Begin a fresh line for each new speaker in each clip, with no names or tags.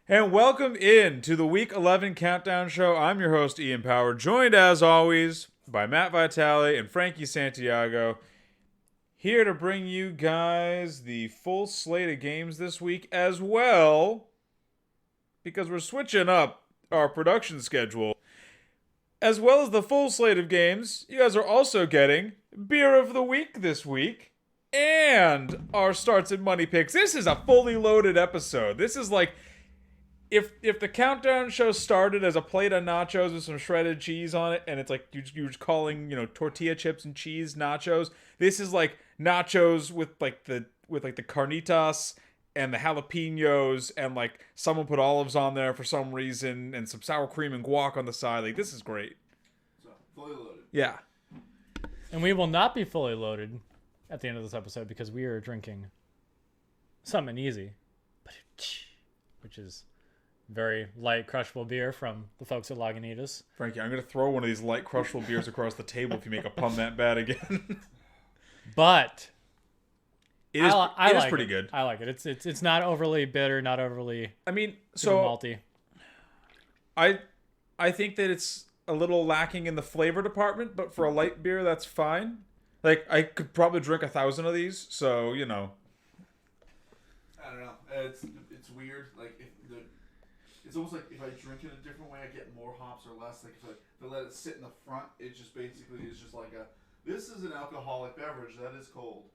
And welcome in to the Week 11 Countdown Show. I'm your host, Ian Power, joined as always by Matt Vitale and Frankie Santiago, here to bring you guys the full slate of games this week as well, because we're switching up our production schedule. As well as the full slate of games, you guys are also getting Beer of the Week this week and our Starts and Money Picks. This is a fully loaded episode. This is like if the countdown show started as a plate of nachos with some shredded cheese on it, and it's like you're just calling tortilla chips and cheese nachos. This is like nachos with the carnitas and the jalapenos, and like someone put olives on there for some reason, and some sour cream and guac on the side. Like, this is great.
So fully loaded.
Yeah.
And we will not be fully loaded at the end of this episode because we are drinking something easy, which is very light crushable beer from the folks at Lagunitas.
Frankie, I'm going to throw one of these light crushable beers across the table if you make a pun that bad again.
But
It is
like
pretty
it.
good.
I like it. It's not overly bitter, not overly
So
malty.
I think that it's a little lacking in the flavor department, but for a light beer, that's fine. Like, I could probably drink 1,000 of these, so
I don't know. It's weird. Like it's almost like if I drink it a different way, I get more hops or less. Like if I let it sit in the front, it just basically is just like this is an alcoholic beverage that is cold.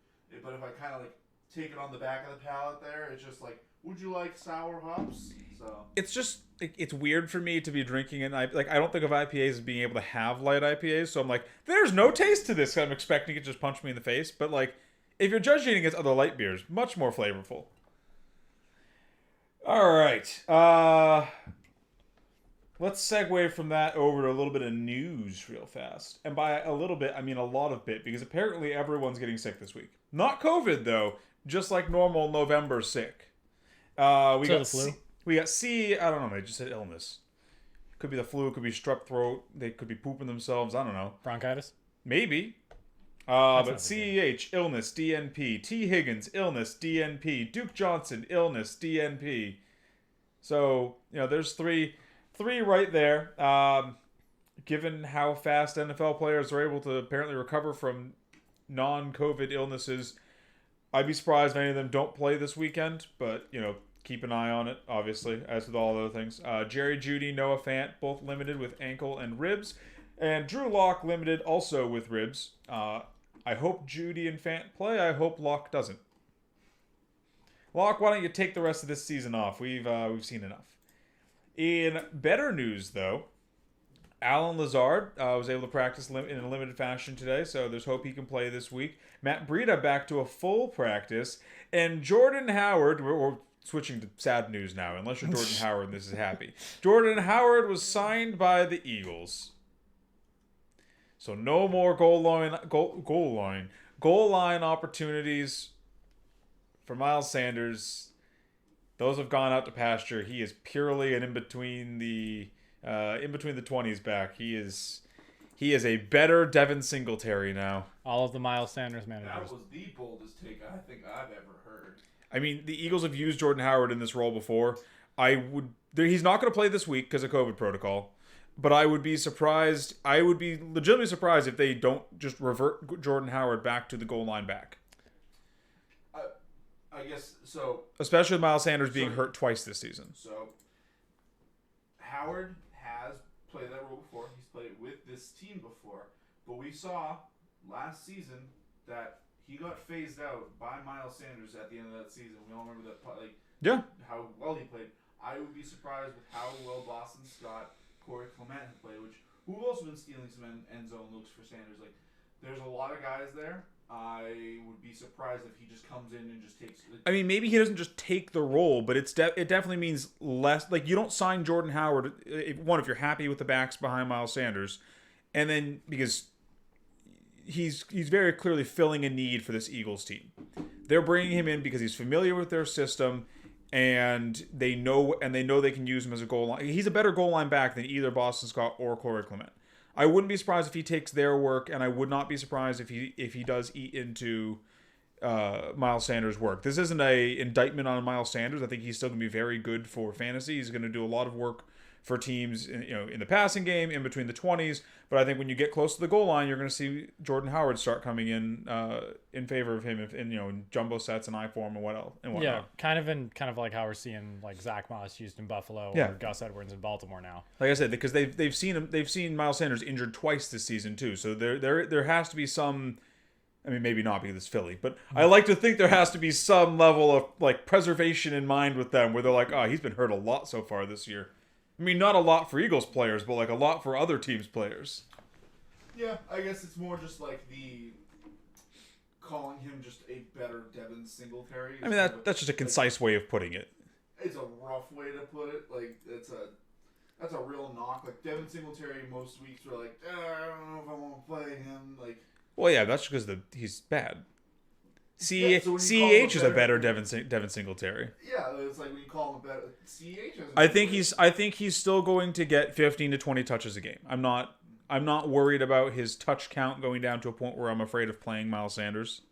But if I kind of like take it on the back of the palate there, it's just like, would you like sour hops? So
it's just it's weird for me to be drinking it. I don't think of IPAs as being able to have light IPAs, so I'm like, there's no taste to this. I'm expecting it to just punch me in the face, but like, if you're judging against other light beers, much more flavorful. All right, let's segue from that over to a little bit of news real fast. And by a little bit, I mean a lot of bit, because apparently everyone's getting sick this week. Not COVID, though, just like normal November sick. We got
the flu?
We got I don't know, they just said illness. Could be the flu, could be strep throat, they could be pooping themselves, I don't know.
Bronchitis?
Maybe.
That's
But
not
CEH, illness, DNP. T. Higgins, illness, DNP. Duke Johnson, illness, DNP. So, there's three right there. Given how fast NFL players are able to apparently recover from non-COVID illnesses, I'd be surprised if any of them don't play this weekend. But, keep an eye on it, obviously, as with all other things. Jerry Jeudy, Noah Fant, both limited with ankle and ribs. And Drew Lock limited also with ribs. I hope Jeudy and Fant play. I hope Lock doesn't. Lock, why don't you take the rest of this season off? We've seen enough. In better news, though, Alan Lazard was able to practice in a limited fashion today, so there's hope he can play this week. Matt Breida back to a full practice. And Jordan Howard, we're switching to sad news now, unless you're Jordan Howard and this is happy. Jordan Howard was signed by the Eagles. So no more goal line opportunities for Miles Sanders. Those have gone out to pasture. He is purely an in between the 20s back. He is a better Devin Singletary now.
All of the Miles Sanders managers.
that was the boldest take I think I've ever heard.
I mean, the Eagles have used Jordan Howard in this role before. He's not going to play this week because of COVID protocol. But I would be surprised. I would be legitimately surprised if they don't just revert Jordan Howard back to the goal line back.
I guess so.
Especially with Miles Sanders being hurt twice this season.
So Howard has played that role before. He's played with this team before. But we saw last season that he got phased out by Miles Sanders at the end of that season. We all remember that,
Yeah.
how well he played. I would be surprised with how well Boston Scott, Corey Clement have played, who've also been stealing some end zone looks for Sanders. Like, there's a lot of guys there. I would be surprised if he just comes in and just takes.
I mean, maybe he doesn't just take the role, but it definitely means less. Like, you don't sign Jordan Howard if you're happy with the backs behind Miles Sanders, and then because he's very clearly filling a need for this Eagles team. They're bringing him in because he's familiar with their system. And they know they can use him as a goal line. He's a better goal line back than either Boston Scott or Corey Clement. I wouldn't be surprised if he takes their work, and I would not be surprised if he does eat into Miles Sanders' work. This isn't a indictment on Miles Sanders. I think he's still going to be very good for fantasy. He's going to do a lot of work for teams in the passing game, in between the 20s. But I think when you get close to the goal line, you're going to see Jordan Howard start coming in favor of him in jumbo sets and I form and whatnot.
Yeah, kind of like how we're seeing like Zach Moss used in Buffalo or Gus Edwards in Baltimore now.
Like I said, because they've seen Miles Sanders injured twice this season too. So there has to be some. I mean, maybe not because it's Philly, but I like to think there has to be some level of like preservation in mind with them, where they're like, oh, he's been hurt a lot so far this year. I mean, not a lot for Eagles players, but like a lot for other teams' players.
Yeah, I guess it's more just like the calling him just a better Devin Singletary.
I mean, that's just a concise way of putting it.
It's a rough way to put it. Like that's a real knock. Like Devin Singletary, most weeks we're like, I don't know if I want to play him. Like.
Well, yeah, that's because he's bad.
CEH
is a better Devin Singletary.
Yeah, it's like when you call him a better CEH.
I think he's still going to get 15 to 20 touches a game. I'm not worried about his touch count going down to a point where I'm afraid of playing Miles Sanders.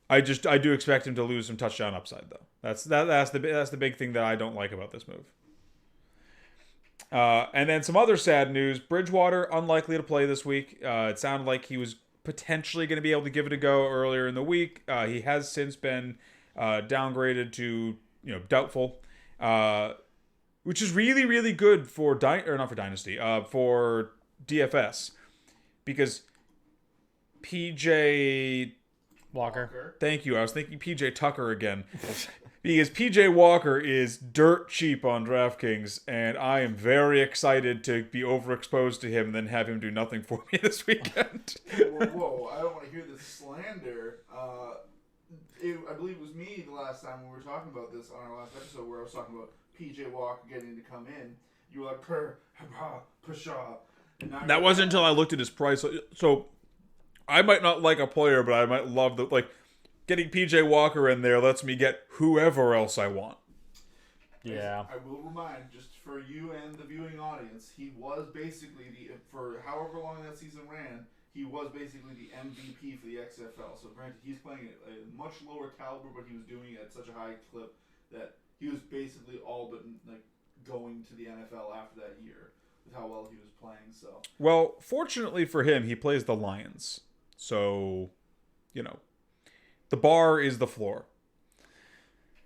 I do expect him to lose some touchdown upside though. That's the big thing that I don't like about this move. And then some other sad news. Bridgewater, unlikely to play this week. It sounded like he was potentially going to be able to give it a go earlier in the week. He has since been downgraded to doubtful, which is really, really good for for DFS, because PJ
Walker.
Thank you. I was thinking PJ Tucker again. Because PJ Walker is dirt cheap on DraftKings, and I am very excited to be overexposed to him and then have him do nothing for me this weekend.
Whoa, I don't want to hear this slander. I believe it was me the last time when we were talking about this on our last episode where I was talking about PJ Walker getting to come in. You were like, pshaw.
That wasn't until I looked at his price. So I might not like a player, but I might love getting PJ Walker in there lets me get whoever else I want.
Yeah.
I will remind, just for you and the viewing audience, he was basically for however long that season ran, he was basically the MVP for the XFL. So granted, he's playing at a much lower caliber, but he was doing it at such a high clip that he was basically all but like going to the NFL after that year with how well he was playing. So
well, fortunately for him, he plays the Lions. So, the bar is the floor.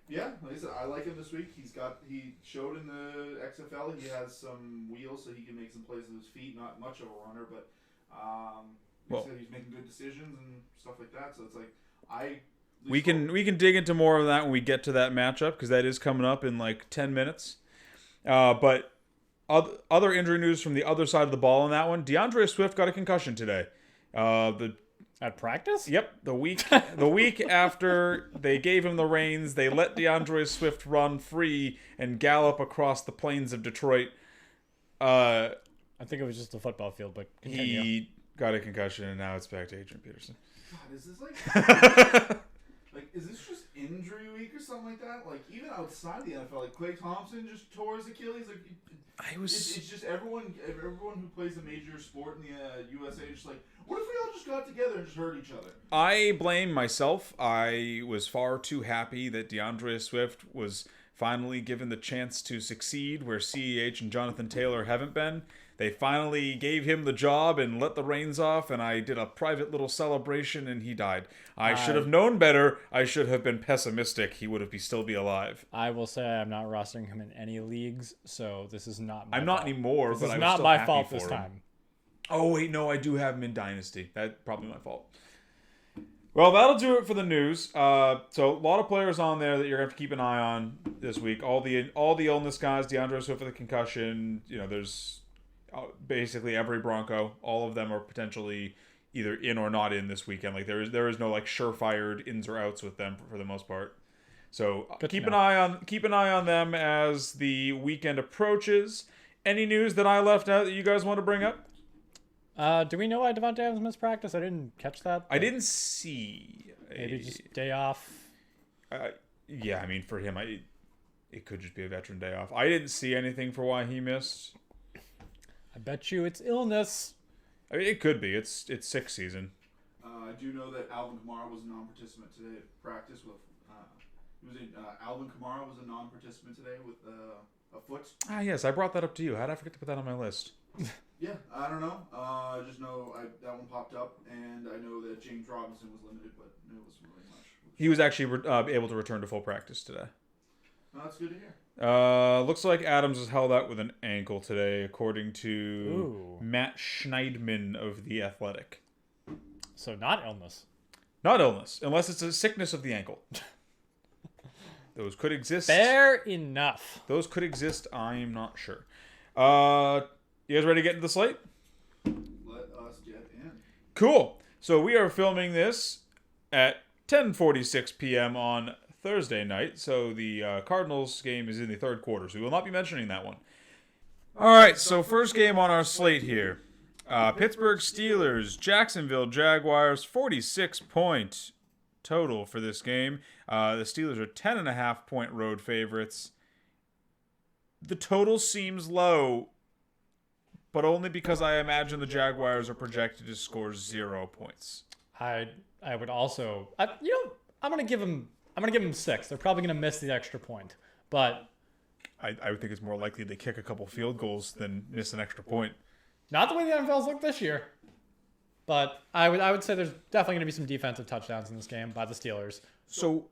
Yeah, like I said, I like him this week. He showed in the XFL he has some wheels, so he can make some plays with his feet. Not much of a runner, but he's making good decisions and stuff like that. So it's like we
can dig into more of that when we get to that matchup, because that is coming up in like 10 minutes. But other injury news from the other side of the ball in that one: DeAndre Swift got a concussion today.
At practice?
Yep, the week after they gave him the reins, they let DeAndre Swift run free and gallop across the plains of Detroit.
I think it was just a football field, but continue.
He got a concussion, and now it's back to Adrian Peterson.
God, is this is this just injury week or something like that? Like even outside the NFL, like Klay Thompson just tore his Achilles. Like it's just everyone who plays a major sport in the USA is just like, what if we all just got together and just hurt each other?
I blame myself. I was far too happy that DeAndre Swift was finally given the chance to succeed where CEH and Jonathan Taylor haven't been. They finally gave him the job and let the reins off, and I did a private little celebration, and he died. I should have known better. I should have been pessimistic. He would still be alive.
I will say I'm not rostering him in any leagues, so this is not my
fault. I'm not anymore,
this
but
is
I'm
not
still
my
happy
fault
for
this
him.
time.
Oh, wait, no, I do have him in Dynasty. That's probably my fault. Well, that'll do it for the news. So a lot of players on there that you're going to have to keep an eye on this week. All the illness guys, DeAndre Swift for the concussion, there's basically every Bronco. All of them are potentially either in or not in this weekend. Like there is no like surefire ins or outs with them for the most part. So keep an eye on them as the weekend approaches. Any news that I left out that you guys want to bring up?
Do we know why Devontae Adams missed practice? I didn't catch that.
I didn't see.
Maybe just day off.
Yeah, I mean for him, it could just be a veteran day off. I didn't see anything for why he missed.
I bet you it's illness.
I mean, it could be. It's sick season.
I I do know that Alvin Kamara was a non-participant today at practice with. Alvin Kamara was a non-participant today with a foot.
Ah, yes, I brought that up to you. How did I forget to put that on my list?
Yeah, I don't know. I just know that one popped up, and I know that James Robinson was limited, but it was really much.
He was actually able to return to full practice today.
No, that's good to hear.
Looks like Adams is held out with an ankle today, according to Matt Schneidman of The Athletic.
So not illness.
Not illness, unless it's a sickness of the ankle. Those could exist.
Fair enough.
Those could exist. I'm not sure. You guys ready to get into the slate?
Let us get in.
Cool. So we are filming this at 10:46 p.m. on Thursday night. So the Cardinals game is in the third quarter, so we will not be mentioning that one. All right. So first game on our slate here. Pittsburgh Steelers, Jacksonville Jaguars, 46-point total for this game. The Steelers are 10.5-point road favorites. The total seems low, but only because I imagine the Jaguars are projected to score 0 points.
I would also, I'm gonna give them 6. They're probably gonna miss the extra point, but
I would think it's more likely they kick a couple field goals than miss an extra point.
not the way the NFL's looked this year. But I would say there's definitely going to be some defensive touchdowns in this game by the Steelers.
So,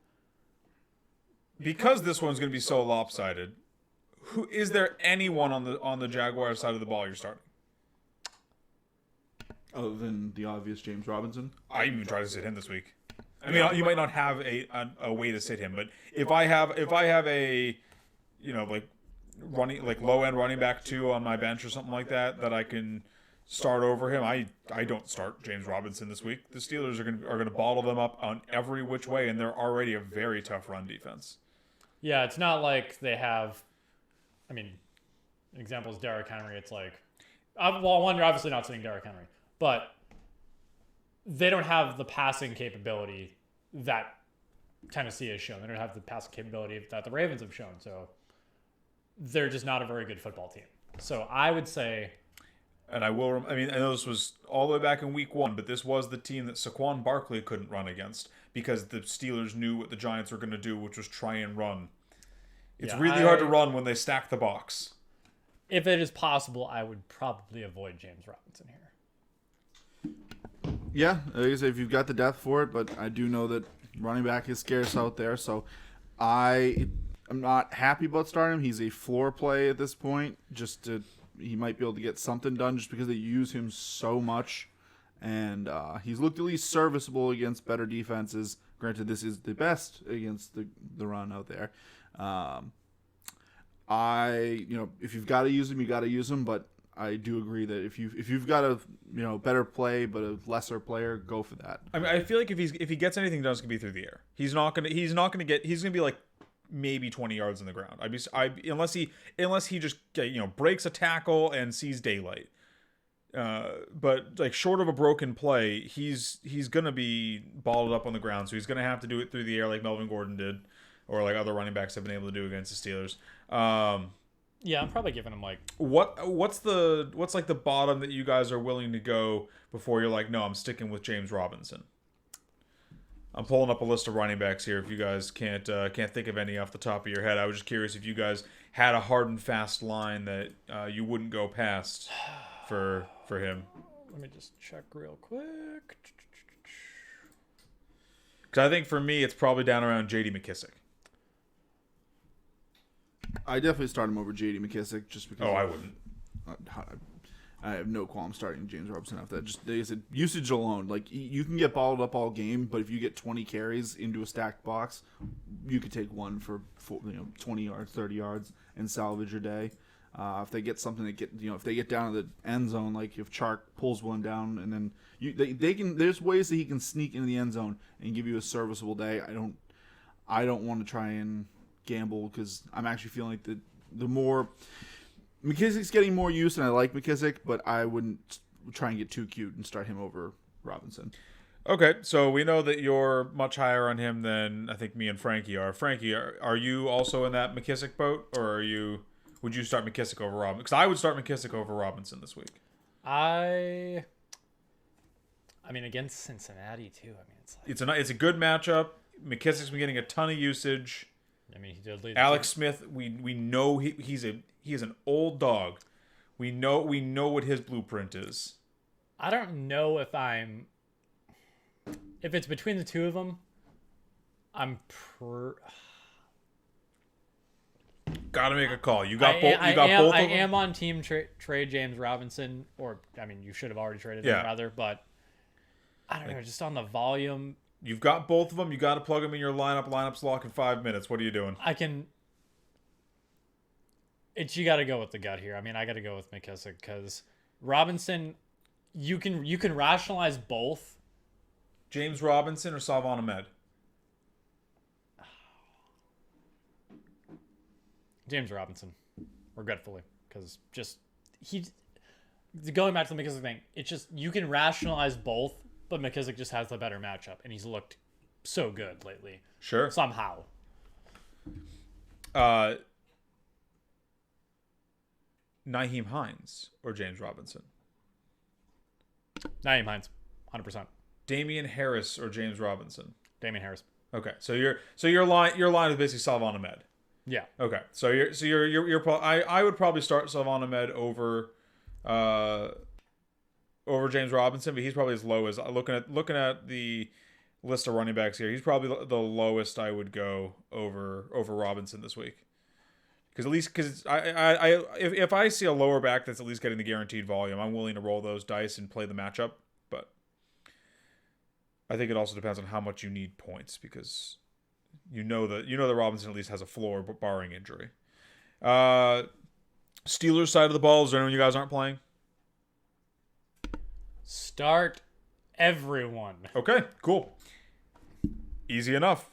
because this one's going to be so lopsided, is there anyone on the Jaguars side of the ball you're starting?
Other than the obvious James Robinson?
I even tried to sit him this week. I mean, you might not have a way to sit him, but if I have a, low end running back 2 on my bench or something like that I can start over him, I don't start James Robinson this week. The Steelers are going to bottle them up on every which way, and they're already a very tough run defense.
Yeah, it's not like they have. I mean, an example is Derrick Henry. It's like, one, you're obviously not sitting Derrick Henry, but they don't have the passing capability that Tennessee has shown. They don't have the passing capability that the Ravens have shown. So they're just not a very good football team. So I would say.
And I know this was all the way back in week 1, but this was the team that Saquon Barkley couldn't run against because the Steelers knew what the Giants were going to do, which was try and run. It's really hard to run when they stack the box.
If it is possible, I would probably avoid James Robinson here.
Yeah, like I said, if you've got the depth for it, but I do know that running back is scarce out there, so I'm not happy about starting him. He's a floor play at this point, he might be able to get something done just because they use him so much. And he's looked at least serviceable against better defenses. Granted, this is the best against the run out there. If you've got to use him, you got to use him. But I do agree that if you've got a better play but a lesser player, go for that.
I mean, I feel like if he gets anything done, it's gonna be through the air. He's gonna be like maybe 20 yards in the ground. Unless he just breaks a tackle and sees daylight. But like short of a broken play, he's gonna be balled up on the ground, so he's gonna have to do it through the air like Melvin Gordon did, or like other running backs have been able to do against the Steelers.
Yeah, I'm probably giving him like
what's like the bottom that you guys are willing to go before you're like, no, I'm sticking with James Robinson. I'm pulling up a list of running backs here. If you guys can't think of any off the top of your head, I was just curious if you guys had a hard and fast line that you wouldn't go past for him.
Let me just check real quick.
Because I think for me, it's probably down around J.D. McKissic.
I definitely start him over J.D. McKissic just because.
Oh, I wouldn't.
I have no qualm starting James Robinson after that. Just like I said, usage alone. Like you can get balled up all game, but if you get 20 carries into a stacked box, you could take one for 20 yards, 30 yards, and salvage your day. If they get something if they get down to the end zone, like if Chark pulls one down, and then they can. There's ways that he can sneak into the end zone and give you a serviceable day. I don't want to try and gamble because I'm actually feeling like the more. McKissick's getting more use, and I like McKissick, but I wouldn't try and get too cute and start him over Robinson.
Okay, so we know that you're much higher on him than I think me and Frankie are. Frankie, are you also in that McKissick boat, or would you start McKissick over Robinson? Because I would start McKissick over Robinson this week.
I I mean, against Cincinnati too. I mean, it's
It's
like
a good matchup. McKissick's been getting a ton of usage.
I mean, he did lead.
Alex Smith, we know he is an old dog. We know what his blueprint is.
I don't know if it's between the two of them.
Gotta make a call. You got both. You got both of them.
I am on team trade James Robinson, or I mean, you should have already traded him rather, but I don't know. Just on the volume,
you've got both of them. You got to plug them in your lineup. Lineups lock in 5 minutes. What are you doing?
You got to go with the gut here. I mean, I got to go with McKissick because Robinson, you can rationalize both.
James Robinson or Salvon Ahmed?
James Robinson, regretfully, because going back to the McKissick thing, it's just you can rationalize both, but McKissick just has the better matchup, and he's looked so good lately.
Sure.
Somehow.
Nyheim Hines or James Robinson?
Nyheim Hines, 100%.
Damian Harris or James Robinson?
Damian Harris.
Okay, so your line is basically Salvon Ahmed.
Yeah.
Okay. I would probably start Salvon Ahmed over James Robinson, but he's probably as low as looking at the list of running backs here. He's probably the lowest I would go over Robinson this week. Because if I see a lower back that's at least getting the guaranteed volume, I'm willing to roll those dice and play the matchup. But I think it also depends on how much you need points because you know that Robinson at least has a floor barring injury. Steelers side of the ball, is there anyone you guys aren't playing?
Start everyone.
Okay, cool. Easy enough.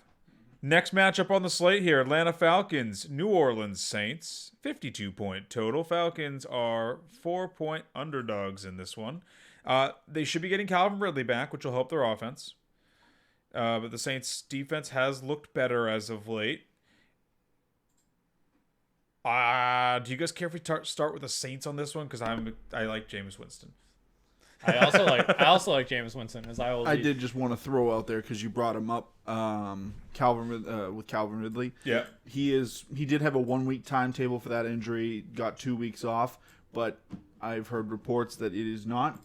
Next matchup on the slate here, Atlanta Falcons, New Orleans Saints, 52-point total. Falcons are 4-point underdogs in this one. They should be getting Calvin Ridley back, which will help their offense. But the Saints' defense has looked better as of late. Do you guys care if we start with the Saints on this one? Because I like Jameis Winston.
I also like Jameis Winston as I
did just want to throw out there because you brought him up, Calvin Ridley.
Yeah,
he did have a 1 week timetable for that injury. Got 2 weeks off, but I've heard reports that he is not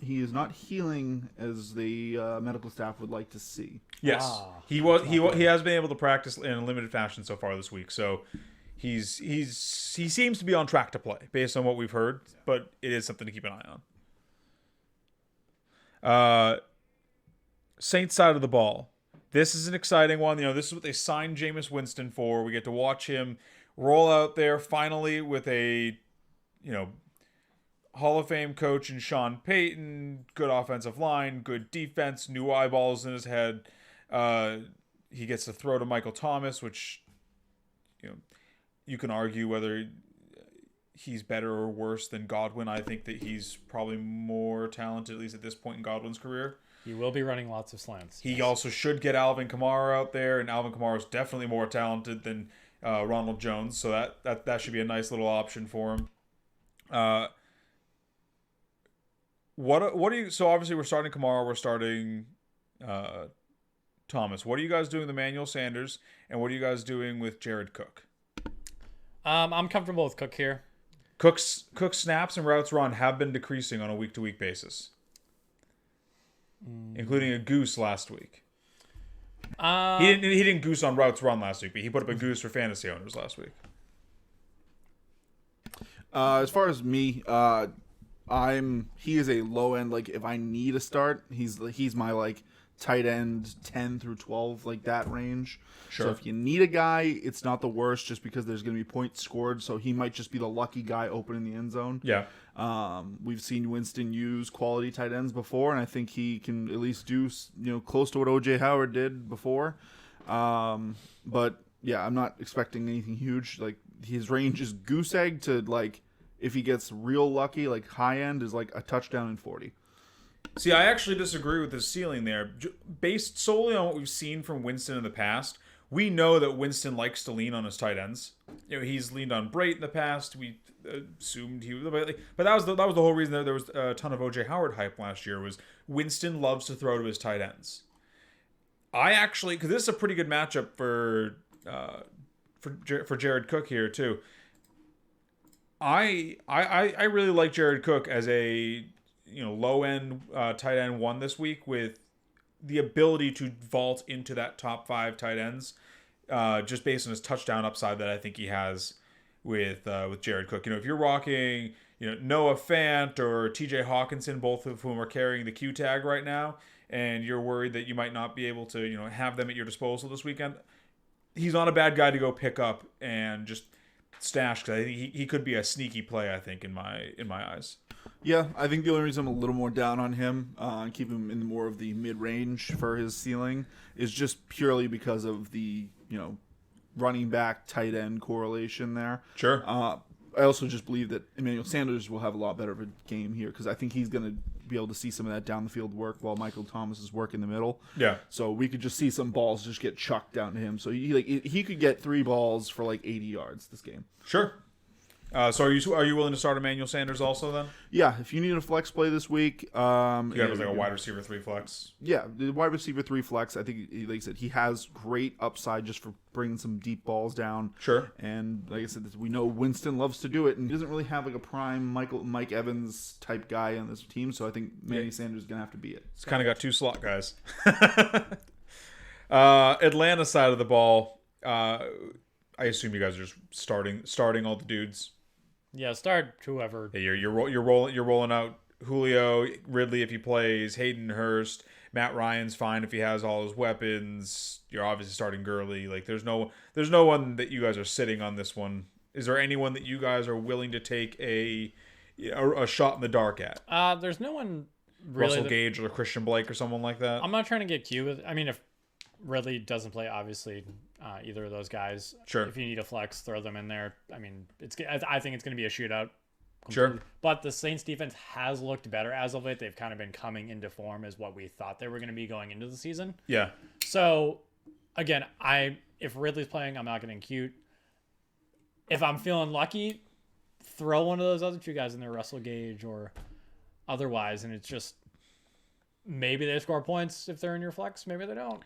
healing as the medical staff would like to see.
Yes, he has been able to practice in a limited fashion so far this week. So he seems to be on track to play based on what we've heard, but it is something to keep an eye on. Saints side of the ball. This is an exciting one. This is what they signed Jameis Winston for. We get to watch him roll out there finally with a, Hall of Fame coach in Sean Payton, good offensive line, good defense, new eyeballs in his head. He gets to throw to Michael Thomas, which, you can argue whether he's better or worse than Godwin. I think that he's probably more talented, at least at this point in Godwin's career.
He will be running lots of slants.
He also should get Alvin Kamara out there, and Alvin Kamara is definitely more talented than Ronald Jones, so that should be a nice little option for him. What do you? So obviously we're starting Kamara, we're starting Thomas. What are you guys doing with Emmanuel Sanders, and what are you guys doing with Jared Cook?
I'm comfortable with Cook here.
Cook's snaps and routes run have been decreasing on a week-to-week basis, including a goose last week. He didn't goose on routes run last week, but he put up a goose for fantasy owners last week.
As far as me, he is a low end. Like if I need a start, he's my tight end 10 through 12, like that range.
Sure.
So if you need a guy, it's not the worst just because there's going to be points scored. So he might just be the lucky guy opening the end zone.
Yeah.
We've seen Winston use quality tight ends before, and I think he can at least do close to what O.J. Howard did before. But yeah, I'm not expecting anything huge. Like his range is goose egg to if he gets real lucky, high end is a touchdown in 40.
See, I actually disagree with his ceiling there. Based solely on what we've seen from Winston in the past, we know that Winston likes to lean on his tight ends. He's leaned on Brait in the past. We assumed he was, but that was the whole reason that there was a ton of OJ Howard hype last year. Was Winston loves to throw to his tight ends. I actually, because this is a pretty good matchup for Jared Cook here too. I really like Jared Cook as a low end tight end one this week with the ability to vault into that top 5 tight ends, just based on his touchdown upside that I think he has with Jared Cook. If you're rocking Noah Fant or TJ Hawkinson, both of whom are carrying the Q tag right now, and you're worried that you might not be able to have them at your disposal this weekend, he's not a bad guy to go pick up and just stash, because I think he could be a sneaky play, I think, in my eyes.
Yeah, I think the only reason I'm a little more down on him, and keep him in more of the mid-range for his ceiling, is just purely because of the running back tight end correlation there.
Sure.
I also just believe that Emmanuel Sanders will have a lot better of a game here, because I think he's going to be able to see some of that down the field work while Michael Thomas is working the middle.
Yeah.
So we could just see some balls just get chucked down to him. So he could get 3 balls for 80 yards this game.
Sure. So are you willing to start Emmanuel Sanders also then?
Yeah, if you need a flex play this week,
you got like a wide receiver 3 flex.
Yeah, the wide receiver 3 flex. I think, like I said, he has great upside just for bringing some deep balls down.
Sure.
And like I said, we know Winston loves to do it, and he doesn't really have like a prime Mike Evans type guy on this team. So I think Manny Sanders is gonna have to be it.
It's kind of got 2 slot guys. Atlanta side of the ball. I assume you guys are just starting all the dudes.
Yeah, start whoever.
Yeah, you're rolling out Julio, Ridley if he plays, Hayden Hurst, Matt Ryan's fine if he has all his weapons. You're obviously starting Gurley. There's no one that you guys are sitting on this one. Is there anyone that you guys are willing to take a shot in the dark at?
There's no one really.
Russell Gage or Christian Blake or someone like that.
I'm not trying to get cute with. I mean, if Ridley doesn't play, obviously, either of those guys.
Sure.
If you need a flex, throw them in there. I mean, I think it's going to be a shootout.
Sure.
But the Saints defense has looked better as of late. They've kind of been coming into form as what we thought they were going to be going into the season.
Yeah.
So, again, if Ridley's playing, I'm not getting cute. If I'm feeling lucky, throw one of those other 2 guys in there, Russell Gage or otherwise, and it's just maybe they score points if they're in your flex. Maybe they don't.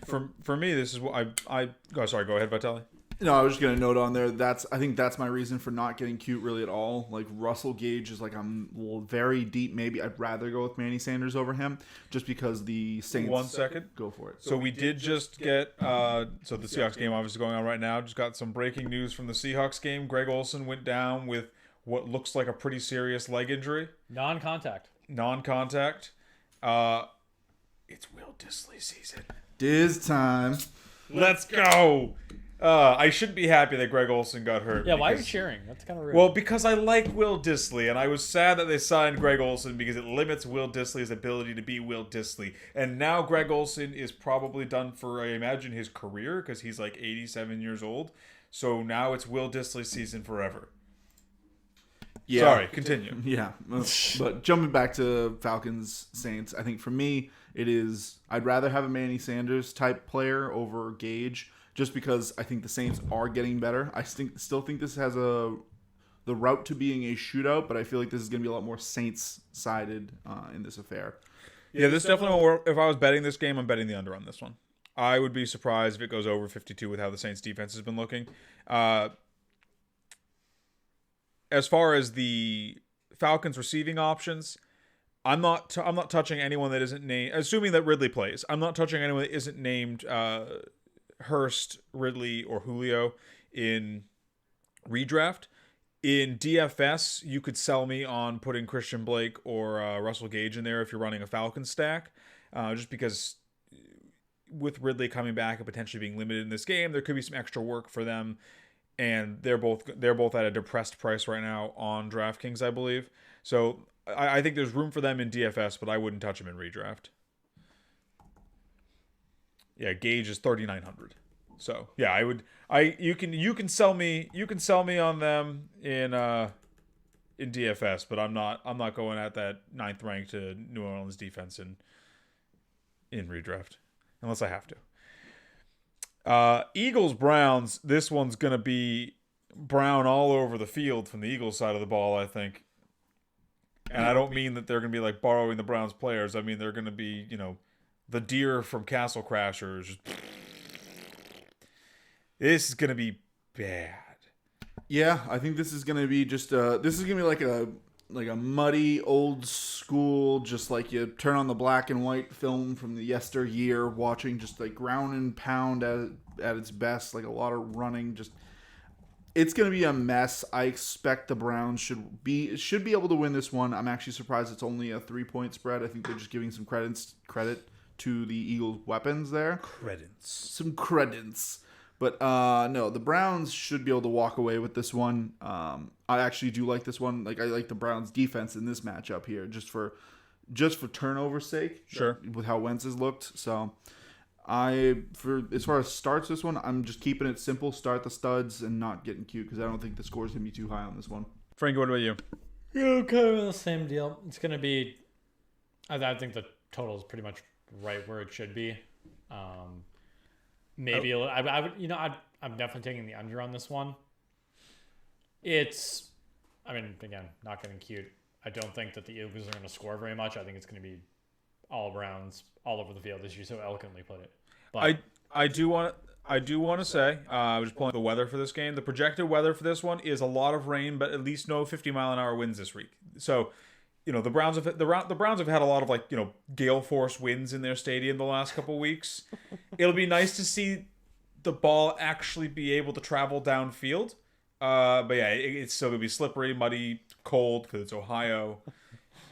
For me, this is what I go. Sorry, go ahead, Vitelli.
No, I was just gonna note on there. I think that's my reason for not getting cute really at all. Like Russell Gage is I'm very deep. Maybe I'd rather go with Manny Sanders over him, just because the Saints.
1 second,
go for it.
So we did just get so the Seahawks game obviously going on right now. Just got some breaking news from the Seahawks game. Greg Olsen went down with what looks like a pretty serious leg injury.
Non-contact.
It's Will Dissly season.
Diz time.
Let's go. I should be happy that Greg Olsen got hurt.
Yeah, why are you cheering? That's kind of rude.
Well, because I like Will Dissly, and I was sad that they signed Greg Olsen because it limits Will Dissly's ability to be Will Dissly. And now Greg Olsen is probably done for, I imagine, his career, because he's 87 years old. So now it's Will Dissly season forever. Yeah. Sorry, continue.
Yeah, but jumping back to Falcons Saints, I think for me I'd rather have a Manny Sanders type player over Gage, just because I think the Saints are getting better. I still think this has the route to being a shootout, but I feel like this is going to be a lot more Saints sided in this affair.
Yeah, this definitely won't work. If I was betting this game, I'm betting the under on this one. I would be surprised if it goes over 52 with how the Saints defense has been looking. As far as the Falcons receiving options, I'm not touching anyone that isn't named. Assuming that Ridley plays, I'm not touching anyone that isn't named Hurst, Ridley, or Julio in redraft. In DFS, you could sell me on putting Christian Blake or Russell Gage in there if you're running a Falcons stack, just because with Ridley coming back and potentially being limited in this game, there could be some extra work for them. And they're both at a depressed price right now on DraftKings, I believe. So I think there's room for them in DFS, but I wouldn't touch them in redraft. Yeah, Gage is 3,900. So yeah, I would. You can sell me on them in DFS, but I'm not going at that 9th ranked New Orleans defense in redraft unless I have to. Eagles Browns. This one's gonna be brown all over the field from the Eagles side of the ball, I think. And I don't mean that they're gonna be like borrowing the Browns players. I mean they're gonna be, the deer from Castle Crashers. This is gonna be bad.
Yeah, I think this is gonna be just this is gonna be like a muddy old school, just like you turn on the black and white film from the yesteryear, watching just like ground and pound at its best, like a lot of running. Just it's gonna be a mess. I expect the Browns should be able to win this one. I'm actually surprised it's only a 3-point spread. I think they're just giving some credit to the Eagles' weapons there. Some credence. But no, the Browns should be able to walk away with this one. I actually do like this one. Like I like the Browns' defense in this matchup here, just for turnover's sake.
Sure.
With how Wentz has looked, so as far as starts this one, I'm just keeping it simple. Start the studs and not getting cute because I don't think the score's gonna be too high on this one.
Frankie, what about you?
Yeah, kind of the same deal. It's gonna be. I think the total is pretty much right where it should be. Maybe I would, I'm definitely taking the under on this one. It's, again, not getting cute. I don't think that the Eagles are going to score very much. I think it's going to be all Browns all over the field, as you so eloquently put it. But
I do want to say, I was pulling the weather for this game. The projected weather for this one is a lot of rain, but at least no 50-mile-an-hour winds this week. So, the Browns have had a lot of gale force winds in their stadium the last couple of weeks. It'll be nice to see the ball actually be able to travel downfield. But yeah, it's still gonna be slippery, muddy, cold because it's Ohio.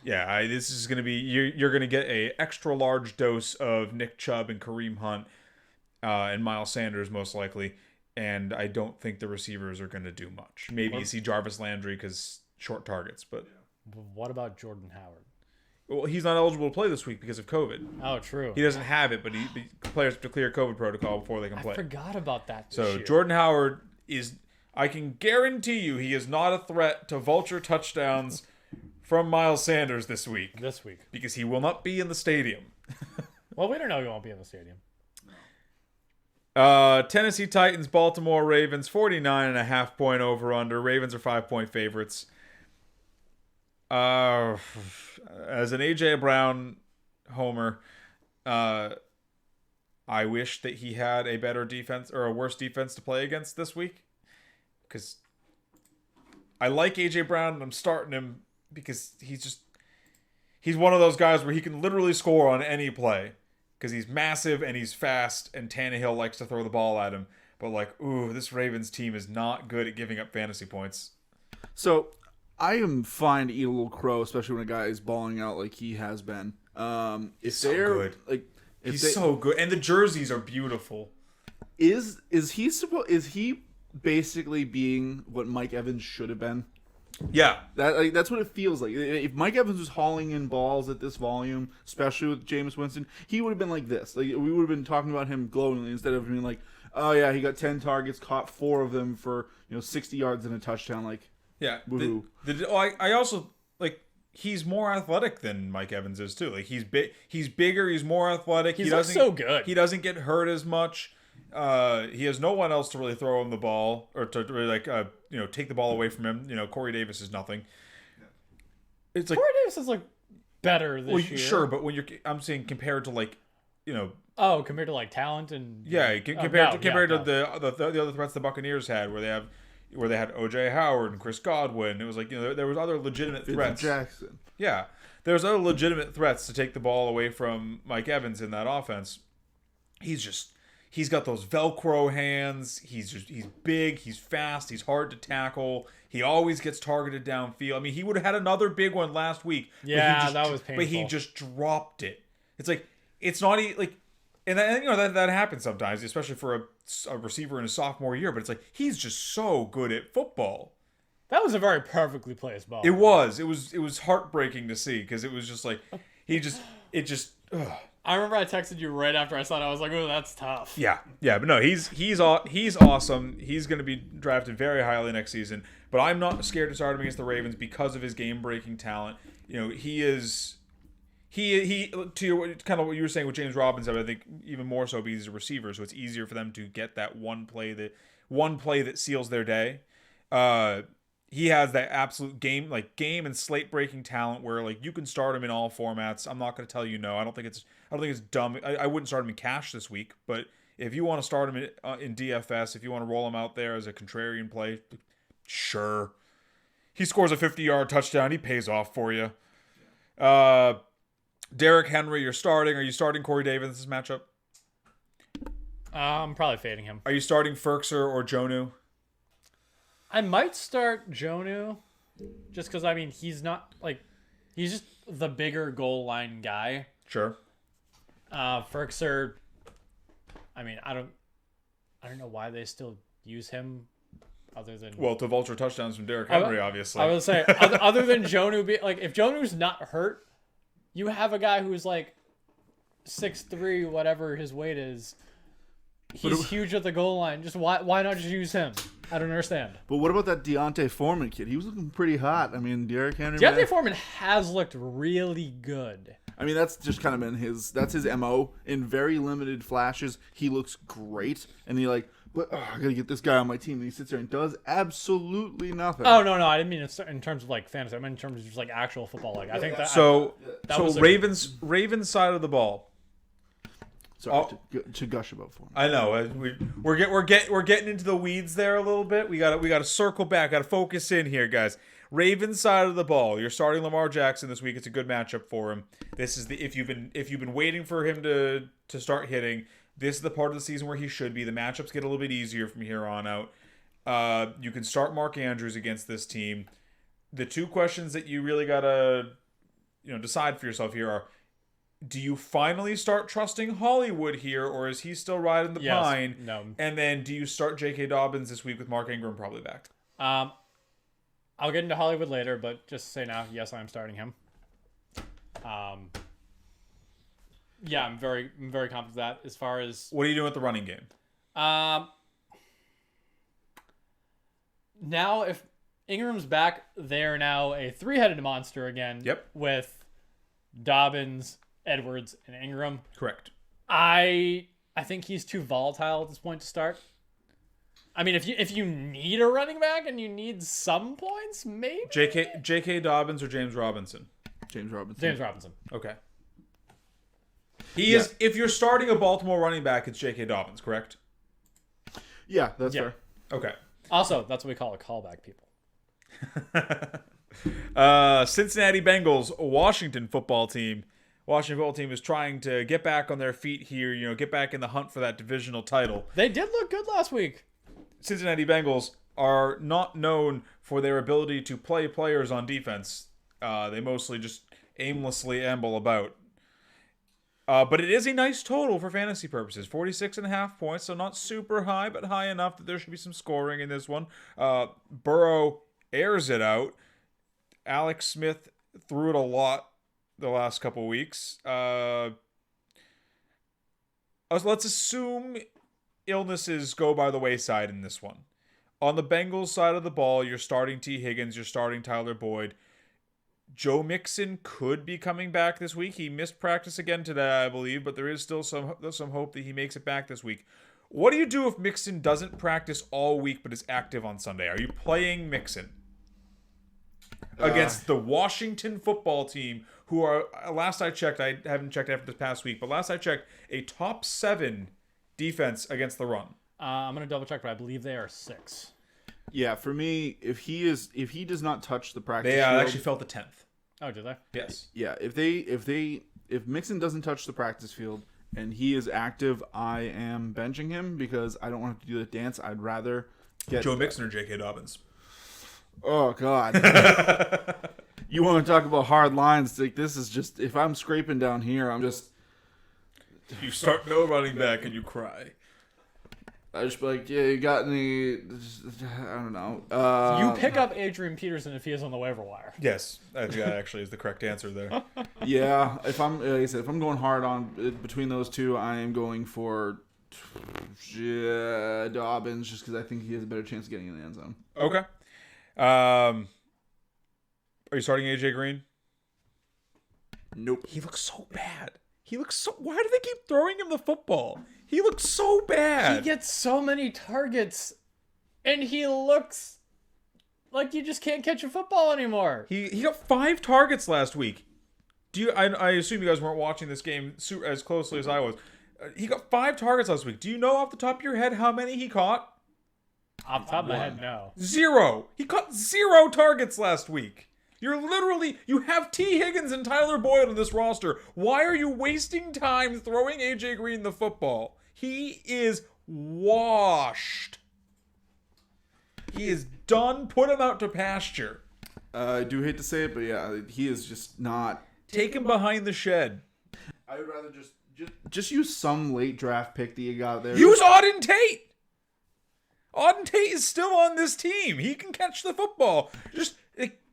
Yeah, this is gonna be you're gonna get a extra large dose of Nick Chubb and Kareem Hunt and Miles Sanders most likely, and I don't think the receivers are gonna do much. Maybe you see Jarvis Landry because short targets, but.
What about Jordan Howard?
Well, he's not eligible to play this week because of COVID.
Oh, true.
He doesn't have it, but players have to clear COVID protocol before they can play.
I forgot about that.
So Jordan Howard I can guarantee you, he is not a threat to vulture touchdowns from Miles Sanders this week. Because he will not be in the stadium.
Well, we don't know he won't be in the stadium.
Tennessee Titans, Baltimore Ravens, 49.5 point over under. Ravens are 5-point favorites. As an AJ Brown homer, I wish that he had a better defense or a worse defense to play against this week, because I like AJ Brown and I'm starting him because he's one of those guys where he can literally score on any play because he's massive and he's fast and Tannehill likes to throw the ball at him. But this Ravens team is not good at giving up fantasy points.
So I am fine to eat a little crow, especially when a guy is balling out like he has been.
He's so good. He's so good, and the jerseys are beautiful.
Is he basically being what Mike Evans should have been?
Yeah,
that's what it feels like. If Mike Evans was hauling in balls at this volume, especially with Jameis Winston, he would have been like this. We would have been talking about him glowingly instead of being like, "Oh yeah, he got 10 targets, caught 4 of them for 60 yards and a touchdown."
Yeah. I also he's more athletic than Mike Evans is too. He's bigger, he's more athletic.
He doesn't so good.
He doesn't get hurt as much. He has no one else to really throw him the ball or to really take the ball away from him. Corey Davis is nothing. It's
Corey Davis is better this year.
Sure, but when I'm saying compared to
compared to talent and
compared to the other threats the Buccaneers had where they had O.J. Howard and Chris Godwin. It was there was other legitimate threats.
Jackson.
Yeah, there was other legitimate threats to take the ball away from Mike Evans in that offense. He's got those Velcro hands. He's big. He's fast. He's hard to tackle. He always gets targeted downfield. He would have had another big one last week.
Yeah, that was painful.
But he just dropped it. It's it's not and that happens sometimes, especially for a receiver in his sophomore year. But he's just so good at football.
That was a very perfectly placed ball.
It was. It was heartbreaking to see because it was just Ugh.
I remember I texted you right after I saw it. I was like, "Oh, that's tough."
Yeah, but no, he's awesome. He's going to be drafted very highly next season. But I'm not scared to start him against the Ravens because of his game-breaking talent. He's he to your kind of what you were saying with James Robinson, I think even more so because he's a receiver, so it's easier for them to get that one play that seals their day. He has that absolute game and slate breaking talent where like you can start him in all formats. I'm not going to tell you no. I don't think it's dumb. I wouldn't start him in cash this week, but if you want to start him in DFS, if you want to roll him out there as a contrarian play, sure. He scores a 50-yard touchdown. He pays off for you. Derrick Henry, you're starting. Are you starting Corey Davis in this matchup?
I'm probably fading him.
Are you starting Ferkser or Jonnu?
I might start Jonnu, just because he's just the bigger goal line guy.
Sure.
Ferkser, I don't know why they still use him, other than
to vulture touchdowns from Derrick Henry, obviously.
I would say other than Jonnu, if Jonnu's not hurt, you have a guy who's like 6'3", whatever his weight is. He's huge at the goal line. Just why not just use him? I don't understand.
But what about that Deontay Foreman kid? He was looking pretty hot. I mean, Derrick Henry.
Deontay Foreman has looked really good.
I mean, that's just kind of been his MO. In very limited flashes, he looks great. And I got to get this guy on my team. And he sits there and does absolutely nothing.
Oh, no. I didn't mean in terms of like fantasy. I meant in terms of just like actual football. Like I think that.
So Ravens side of the ball.
Sorry to gush about Foreman.
I know we're getting into the weeds there a little bit. We got to circle back. Got to focus in here, guys. Ravens side of the ball. You're starting Lamar Jackson this week. It's a good matchup for him. This is if you've been waiting for him to start hitting. This is the part of the season where he should be. The matchups get a little bit easier from here on out. You can start Mark Andrews against this team. The two questions that you really gotta decide for yourself here are: do you finally start trusting Hollywood here, or is he still riding the pine?
No.
And then do you start J.K. Dobbins this week with Mark Ingram probably back?
I'll get into Hollywood later, but just to say now, yes, I'm starting him. Yeah, I'm very confident of that. As far as
what are you doing with the running game?
Now if Ingram's back, they're now a three-headed monster again.
Yep.
With Dobbins, Edwards, and Ingram.
Correct.
I think he's too volatile at this point to start. I mean, if you need a running back and you need some points, maybe.
J.K. Dobbins or James Robinson?
James Robinson.
James Robinson.
Okay. He is. If you're starting a Baltimore running back, it's J.K. Dobbins, correct?
Yeah, that's fair.
Okay.
Also, that's what we call a callback, people.
Cincinnati Bengals, Washington football team. Washington football team is trying to get back on their feet here, get back in the hunt for that divisional title.
They did look good last week.
Cincinnati Bengals are not known for their ability to play players on defense. They mostly just aimlessly amble about. But it is a nice total for fantasy purposes. 46.5 points, so not super high, but high enough that there should be some scoring in this one. Burrow airs it out. Alex Smith threw it a lot the last couple weeks. Let's assume illnesses go by the wayside in this one. On the Bengals side of the ball, you're starting T. Higgins, you're starting Tyler Boyd. Joe Mixon could be coming back this week. He missed practice again today, I believe, but there is still some hope that he makes it back this week. What do you do if Mixon doesn't practice all week but is active on Sunday? Are you playing Mixon against the Washington football team, who are, last I checked, I haven't checked after this past week, but last I checked, a top 7 defense against the run?
I'm going to double check, but I believe they are 6.
Yeah, for me, if he does not touch the practice
they
field,
actually felt the 10th.
Oh, did they?
Yes.
Yeah, if Mixon doesn't touch the practice field and he is active, I am benching him because I don't want to do the dance. I'd rather get
Joe Mixon or J.K. Dobbins.
Oh God. You want to talk about hard lines? Like, this is just, if I'm scraping down here, I'm just.
You start no running back and you cry.
I just be like, yeah, you got any? I don't know.
You pick up Adrian Peterson if he is on the waiver wire.
Yes, I think that actually is the correct answer there.
Yeah, if I'm, like I said, if I'm going hard on between those two, I am going for Dobbins just because I think he has a better chance of getting in the end zone.
Okay. Are you starting AJ Green?
Nope.
He looks so bad. Why do they keep throwing him the football? He looks so bad.
He gets so many targets, and he looks like you just can't catch a football anymore.
He got 5 targets last week. I assume you guys weren't watching this game as closely as I was. He got 5 targets last week. Do you know off the top of your head how many he caught?
Off the top of my head, no.
0. He caught 0 targets last week. You have T. Higgins and Tyler Boyd on this roster. Why are you wasting time throwing AJ Green the football? He is washed. He is done. Put him out to pasture.
I do hate to say it, but yeah, he is just not.
Take him behind the shed.
I would rather just use some late draft pick that you got there.
Use Auden Tate. Auden Tate is still on this team. He can catch the football. Just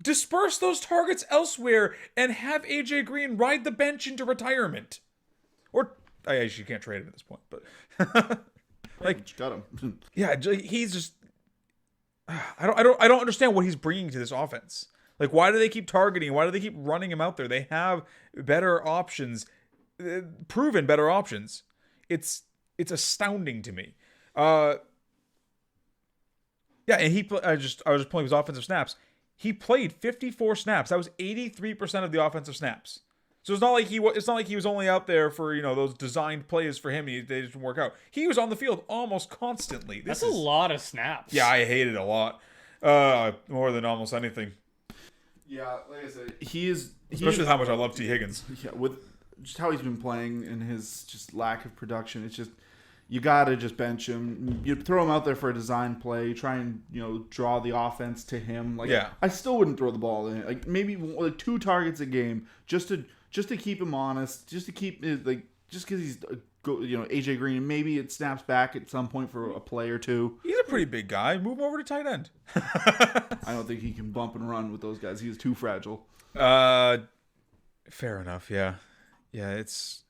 disperse those targets elsewhere and have AJ Green ride the bench into retirement. Or I actually can't trade him at this point, but
like got him.
Yeah, he's just. I don't understand what he's bringing to this offense. Like, why do they keep targeting? Why do they keep running him out there? They have better options, proven better options. It's astounding to me. Yeah, and I was just pulling his offensive snaps. He played 54 snaps. That was 83% of the offensive snaps. So it's not like he was only out there for, those designed plays for him. They didn't work out. He was on the field almost constantly.
That's a lot of snaps.
Yeah, I hate it a lot. More than almost anything.
Yeah, like I said, especially
with how much I love T. Higgins.
Yeah, with just how he's been playing and his just lack of production, it's just you gotta just bench him. You throw him out there for a design play, try and draw the offense to him. Like,
yeah.
I still wouldn't throw the ball in. Like maybe 2 targets a game just to keep him honest, just to keep just because he's AJ Green. Maybe it snaps back at some point for a play or 2.
He's a pretty big guy. Move him over to tight end.
I don't think he can bump and run with those guys. He's too fragile.
Fair enough. Yeah. It's.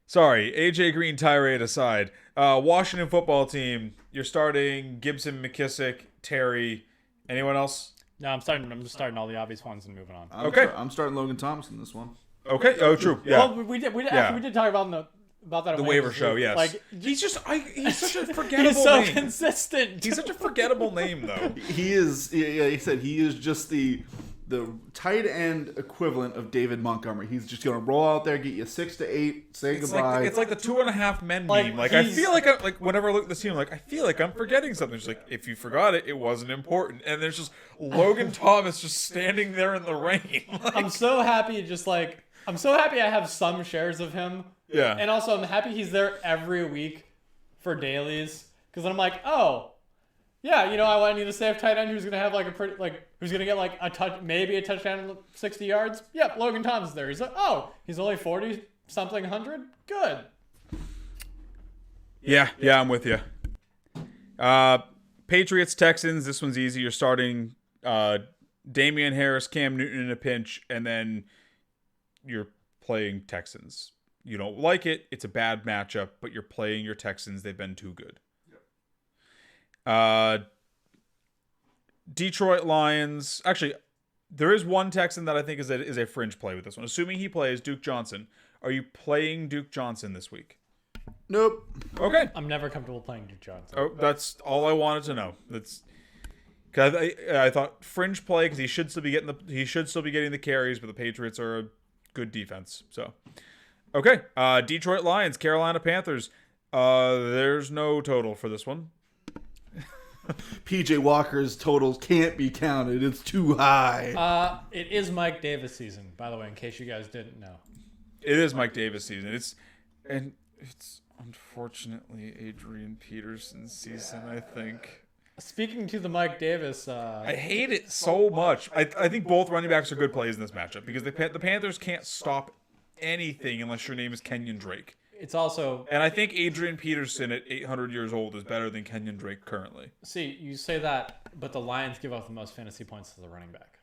Sorry, AJ Green tirade aside. Washington football team. You're starting Gibson, McKissick, Terry. Anyone else?
No, I'm just starting all the obvious ones and moving on.
I'm starting Logan Thomas in this one.
Okay. Oh, true. Yeah.
Well, we did talk about that
the waiver show. Yes.
Like
he's such a forgettable
he's so
name.
consistent.
He's such a forgettable name, though.
He is. Yeah, he said he is just the tight end equivalent of David Montgomery. He's just gonna roll out there, get you 6 to 8, say goodbye.
It's like the 2.5 men meme. Like I feel like whenever I look at this team, I feel like I'm forgetting something. It's like, if you forgot it, it wasn't important. And there's just Logan Thomas just standing there in the rain.
I'm so happy. I'm so happy I have some shares of him.
Yeah.
And also I'm happy he's there every week for dailies, because then I'm like, oh. Yeah, I need a safe tight end who's gonna have who's gonna get a touch, maybe a touchdown, 60 yards. Yep, Logan Thomas is there. He's like, he's only 40 something 100. Good.
Yeah, I'm with you. Patriots, Texans. This one's easy. You're starting Damian Harris, Cam Newton in a pinch, and then you're playing Texans. You don't like it. It's a bad matchup, but you're playing your Texans. They've been too good. Detroit Lions. Actually, there is one Texan that I think is a fringe play with this one. Assuming he plays Duke Johnson. Are you playing Duke Johnson this week?
Nope.
Okay.
I'm never comfortable playing Duke Johnson.
Oh, that's all I wanted to know. That's because I thought fringe play because he should still be getting the carries, but the Patriots are a good defense. So, okay. Detroit Lions, Carolina Panthers. There's no total for this one.
PJ Walker's totals can't be counted. It's too high.
It is Mike Davis season, by the way, in case you guys didn't know.
It is Mike Davis season. It's unfortunately Adrian Peterson's season, I think.
Speaking to the Mike Davis,
I hate it so much. I think both running backs are good plays in this matchup because the Panthers can't stop anything unless your name is Kenyon Drake.
It's also...
And I think Adrian Peterson at 800 years old is better than Kenyon Drake currently.
See, you say that, but the Lions give up the most fantasy points to the running back.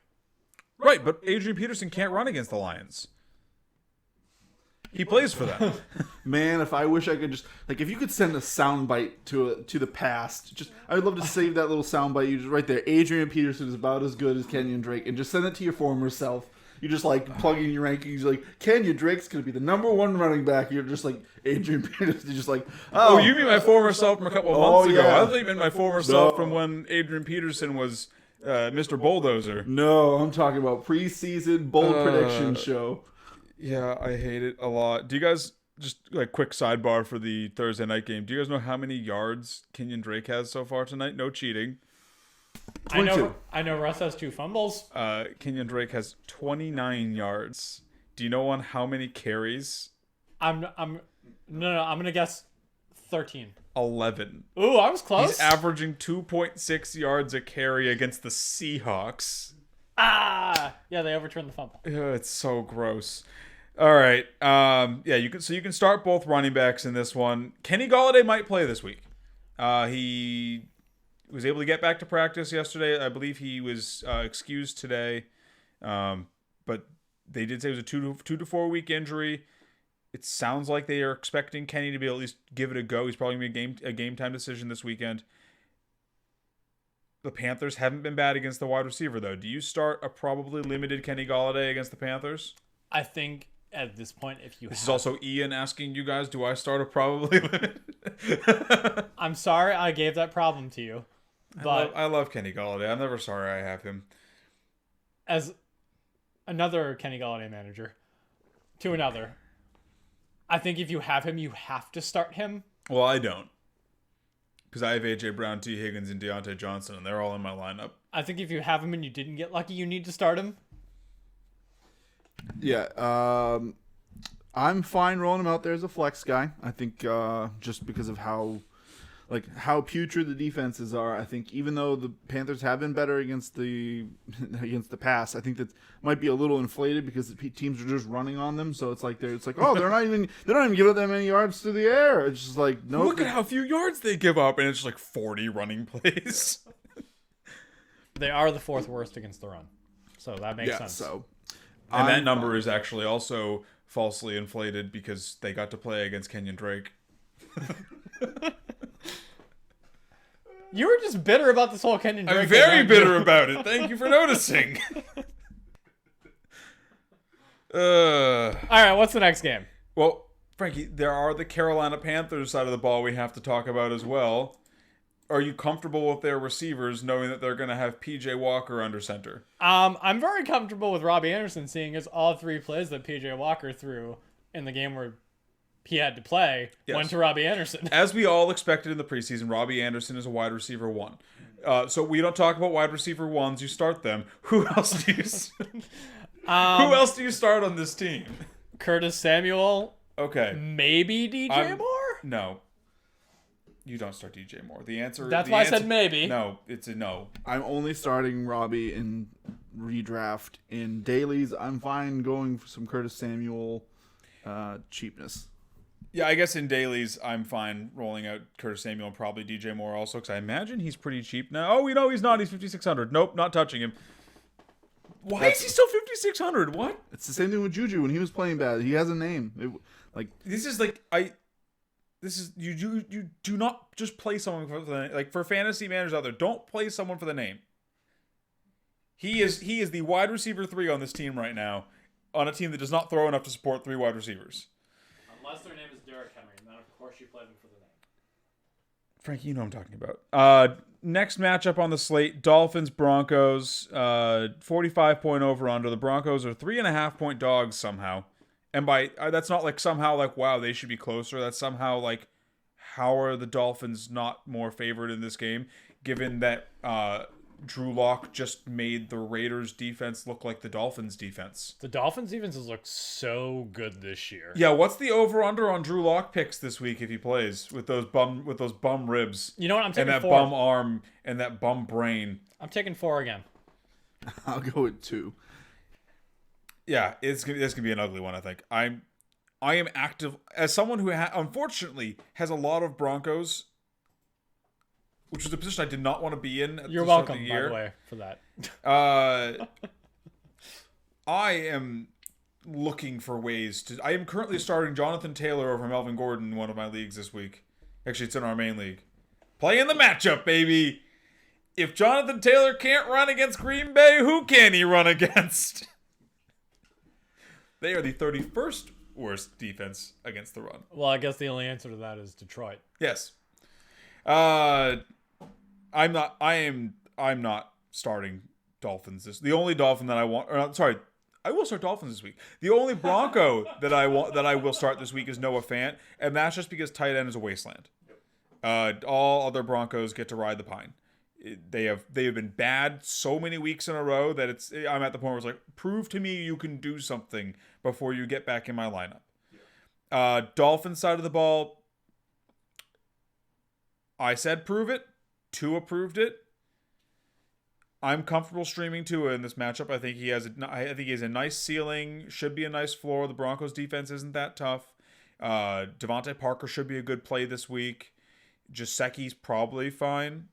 Right, but Adrian Peterson can't run against the Lions. He plays for them.
Man, if I wish I could just... if you could send a soundbite to the past, I would love to save that little soundbite. You just right there. Adrian Peterson is about as good as Kenyon Drake. And just send it to your former self. you're just like plugging your rankings. Like Kenyon Drake's gonna be the #1 running back. You're just like Adrian Peterson. You're just like,
oh, you mean my former self from a couple of months ago?
yeah.
I thought you meant my former self from when Adrian Peterson was Mr. Bulldozer.
No, I'm talking about preseason bold prediction show.
Yeah, I hate it a lot. Do you guys, just like quick sidebar for the Thursday night game, do you guys know how many yards Kenyon Drake has so far tonight? No cheating.
22.
I know Russ has 2 fumbles.
Kenyon Drake has 29 yards. Do you know on how many carries?
I'm gonna guess 13.
11.
Ooh, I was close.
He's averaging 2.6 yards a carry against the Seahawks.
Yeah, they overturned the fumble.
It's so gross. All right. Yeah, you can start both running backs in this one. Kenny Golladay might play this week. He was able to get back to practice yesterday. I believe he was excused today. But they did say it was a 2 to 4 week injury. It sounds like they are expecting Kenny to be able to at least give it a go. He's probably going to be a game time decision this weekend. The Panthers haven't been bad against the wide receiver, though. Do you start a probably limited Kenny Golladay against the Panthers?
I think at this point, if you
This is also Ian asking you guys, do I start a probably limited?
I'm sorry I gave that problem to you. But
I love Kenny Golladay. I'm never sorry I have him.
As another Kenny Golladay manager to another, I think if you have him, you have to start him.
Well, I don't. Because I have A.J. Brown, T. Higgins, and Deontay Johnson, and they're all in my lineup.
I think if you have him and you didn't get lucky, you need to start him.
Yeah, I'm fine rolling him out there as a flex guy. I think just because of how putrid the defenses are, I think even though the Panthers have been better against the pass, I think that might be a little inflated because the teams are just running on them. So it's like they're not even giving them any yards through the air. It's just like no.
Look at how few yards they give up, and it's just like 40 running plays.
They are the 4th worst against the run, so that makes sense.
So,
and that number is actually also falsely inflated because they got to play against Kenyon Drake.
You were just bitter about this whole Kenyon Drake.
I'm very bitter about it. Thank you for noticing.
All right, what's the next game?
Well, Frankie, there are the Carolina Panthers side of the ball we have to talk about as well. Are you comfortable with their receivers knowing that they're going to have P.J. Walker under center?
I'm very comfortable with Robbie Anderson, seeing as all 3 plays that P.J. Walker threw in the game where he had to play went to Robbie Anderson.
As we all expected in the preseason, Robbie Anderson is a wide receiver 1. So we don't talk about wide receiver 1s. You start them. Who else do you who else do you start on this team?
Curtis Samuel.
Okay.
Maybe DJ Moore?
No. You don't start DJ Moore.
That's why I said maybe.
No, it's a no.
I'm only starting Robbie in redraft. In dailies, I'm fine going for some Curtis Samuel cheapness.
Yeah, I guess in dailies, I'm fine rolling out Curtis Samuel and probably DJ Moore also, because I imagine he's pretty cheap now. Oh, he's not. He's 5,600. Nope, not touching him. Why is he still 5,600? What?
It's the same thing with Juju when he was playing bad. He has a name.
You do not just play someone for the, like, for fantasy managers out there. Don't play someone for the name. He is the wide receiver 3 on this team right now, on a team that does not throw enough to support 3 wide receivers.
Unless their name is Derrick Henry, and then of course you play them for the name.
Frankie, you know what I'm talking about. Next matchup on the slate: Dolphins Broncos. 45-point over under. The Broncos are 3.5-point dogs somehow. And by that's not like somehow like, wow, they should be closer. That's somehow like, how are the Dolphins not more favored in this game, given that Drew Lock just made the Raiders defense look like the Dolphins defense?
The Dolphins defense has looked so good this year.
Yeah, what's the over under on Drew Lock picks this week if he plays with those bum ribs?
You know what, I'm taking
and that
4.
bum arm and that bum brain.
I'm taking 4 again.
I'll go with 2.
Yeah, it's gonna be an ugly one. I think I am active as someone who unfortunately has a lot of Broncos, which was a position I did not want to be in.
You're welcome, by the way, for that.
I am looking for ways to. I am currently starting Jonathan Taylor over Melvin Gordon in one of my leagues this week. Actually, it's in our main league. Play in the matchup, baby. If Jonathan Taylor can't run against Green Bay, who can he run against? They are the 31st worst defense against the run.
Well, I guess the only answer to that is Detroit.
Yes. I'm not starting Dolphins the only Dolphin that I want, I will start Dolphins this week. The only Bronco that I will start this week is Noah Fant, and that's just because tight end is a wasteland. All other Broncos get to ride the pine. They have been bad so many weeks in a row that I'm at the point where it's like, prove to me you can do something before you get back in my lineup. Dolphins side of the ball, I said prove it. Tua proved it. I'm comfortable streaming Tua in this matchup. I think he has a nice ceiling, should be a nice floor. The Broncos defense isn't that tough. Devontae Parker should be a good play this week. Gesicki's probably fine.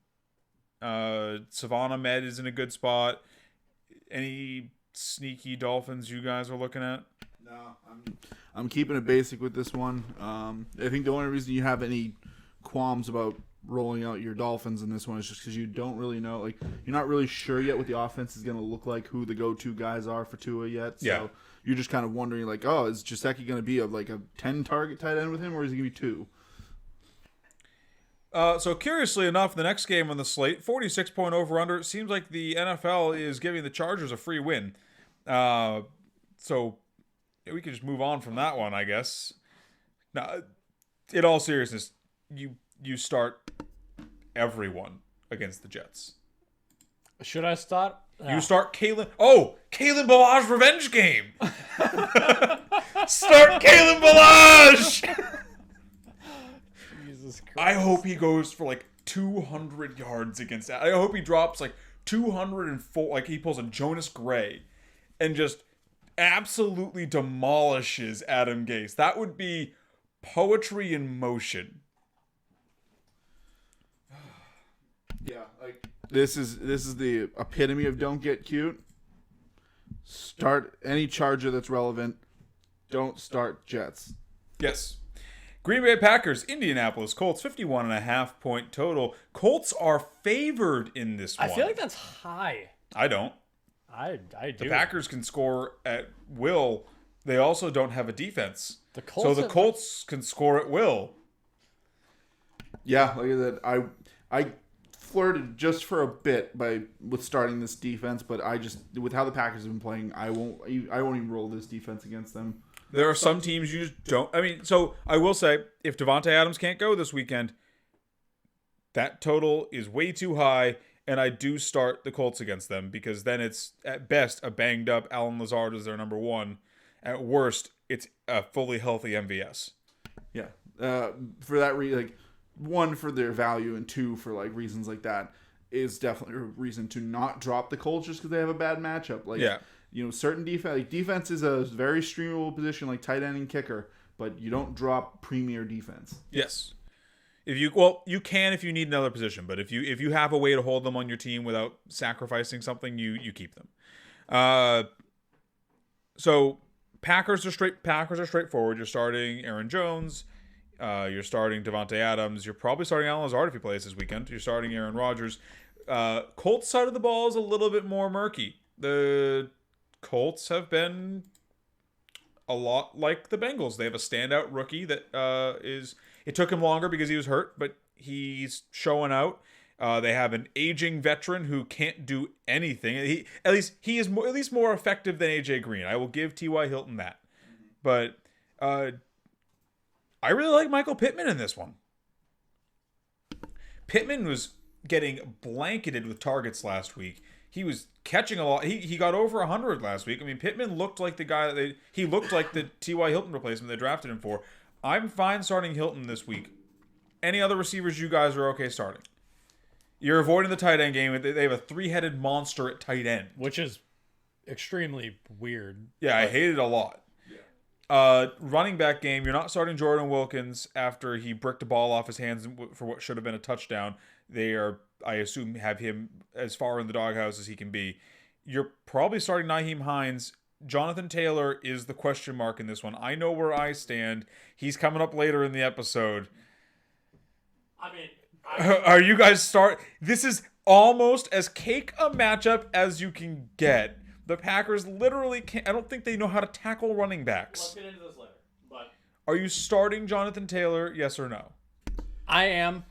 Savon Ahmed is in a good spot. Any sneaky Dolphins you guys are looking at?
No, I'm keeping it basic with this one. I think the only reason you have any qualms about rolling out your Dolphins in this one is just because you don't really know, like, you're not really sure yet what the offense is going to look like, who the go-to guys are for Tua yet. So you're just kind of wondering, like, oh, is Gesicki going to be a 10-target tight end with him, or is he going to be 2?
So curiously enough, the next game on the slate, 46-point over-under, it seems like the NFL is giving the Chargers a free win. So we could just move on from that one, I guess. Now, in all seriousness, you start everyone against the Jets.
Should I start?
You start Kalen. Oh, Kalen Balazs revenge game. Start Kalen Balazs.
Jesus Christ.
I hope he goes for 200 yards against that. I hope he drops 204. He pulls a Jonas Gray and just absolutely demolishes Adam Gase. That would be poetry in motion.
Yeah, this is the epitome of don't get cute. Start any Charger that's relevant. Don't start Jets.
Yes. Green Bay Packers, Indianapolis Colts, 51.5-point total. Colts are favored in this one.
I feel like that's high.
I don't.
I do.
The Packers can score at will. They also don't have a defense.
The Colts
can score at will.
Yeah, like I said, I flirted just for a bit with starting this defense, but with how the Packers have been playing, I won't even roll this defense against them.
There are some teams you just don't. I mean, so I will say, if Devontae Adams can't go this weekend, that total is way too high, and I do start the Colts against them because then it's at best a banged up Alan Lazard is their number one. At worst, it's a fully healthy MVS.
Yeah, for that reason, one, for their value, and two, for reasons like that, is definitely a reason to not drop the Colts just because they have a bad matchup. Certain defense is a very streamable position like tight end and kicker, but you don't drop premier defense.
Yes. You can if you need another position, but if you have a way to hold them on your team without sacrificing something, you keep them. So Packers are straightforward. You're starting Aaron Jones. You're starting Devontae Adams. You're probably starting Alan Lazard if he plays this weekend. You're starting Aaron Rodgers. Colts side of the ball is a little bit more murky. The Colts have been a lot like the Bengals. They have a standout rookie that it took him longer because he was hurt, but he's showing out. They have an aging veteran who can't do anything. He is at least more effective than AJ Green. I will give T.Y. Hilton that. But I really like Michael Pittman in this one. Pittman was getting blanketed with targets last week. He was catching a lot. He got over 100 last week. I mean, Pittman looked like the guy he looked like the T.Y. Hilton replacement they drafted him for. I'm fine starting Hilton this week. Any other receivers you guys are okay starting? You're avoiding the tight end game. They have a 3-headed monster at tight end,
which is extremely weird.
Yeah, I hate it a lot. Running back game, you're not starting Jordan Wilkins after he bricked a ball off his hands for what should have been a touchdown. They are, I assume, have him as far in the doghouse as he can be. You're probably starting Nyheim Hines. Jonathan Taylor is the question mark in this one. I know where I stand. He's coming up later in the episode.
I mean,
are you guys This is almost as cake a matchup as you can get. The Packers literally can't. I don't think they know how to tackle running backs.
Let's get into this later. But
Are you starting Jonathan Taylor? Yes or no?
I am,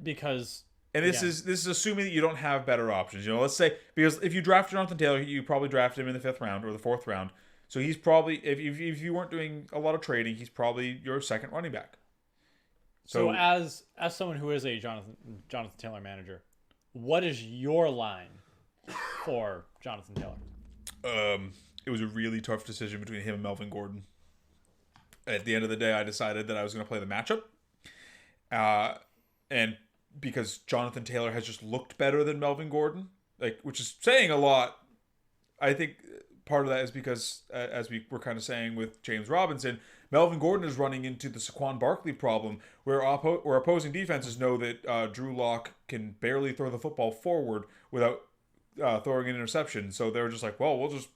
because
And this is assuming that you don't have better options. Let's say, because if you draft Jonathan Taylor, you probably drafted him in the 5th round or the 4th round. So he's probably, if you weren't doing a lot of trading, he's probably your second running back.
So as someone who is a Jonathan Taylor manager, what is your line for Jonathan Taylor?
It was a really tough decision between him and Melvin Gordon. At the end of the day, I decided that I was going to play the matchup. And because Jonathan Taylor has just looked better than Melvin Gordon, which is saying a lot. I think part of that is because, as we were kind of saying with James Robinson, Melvin Gordon is running into the Saquon Barkley problem, where opposing defenses know that Drew Lock can barely throw the football forward without throwing an interception. So they're just like, well, we'll just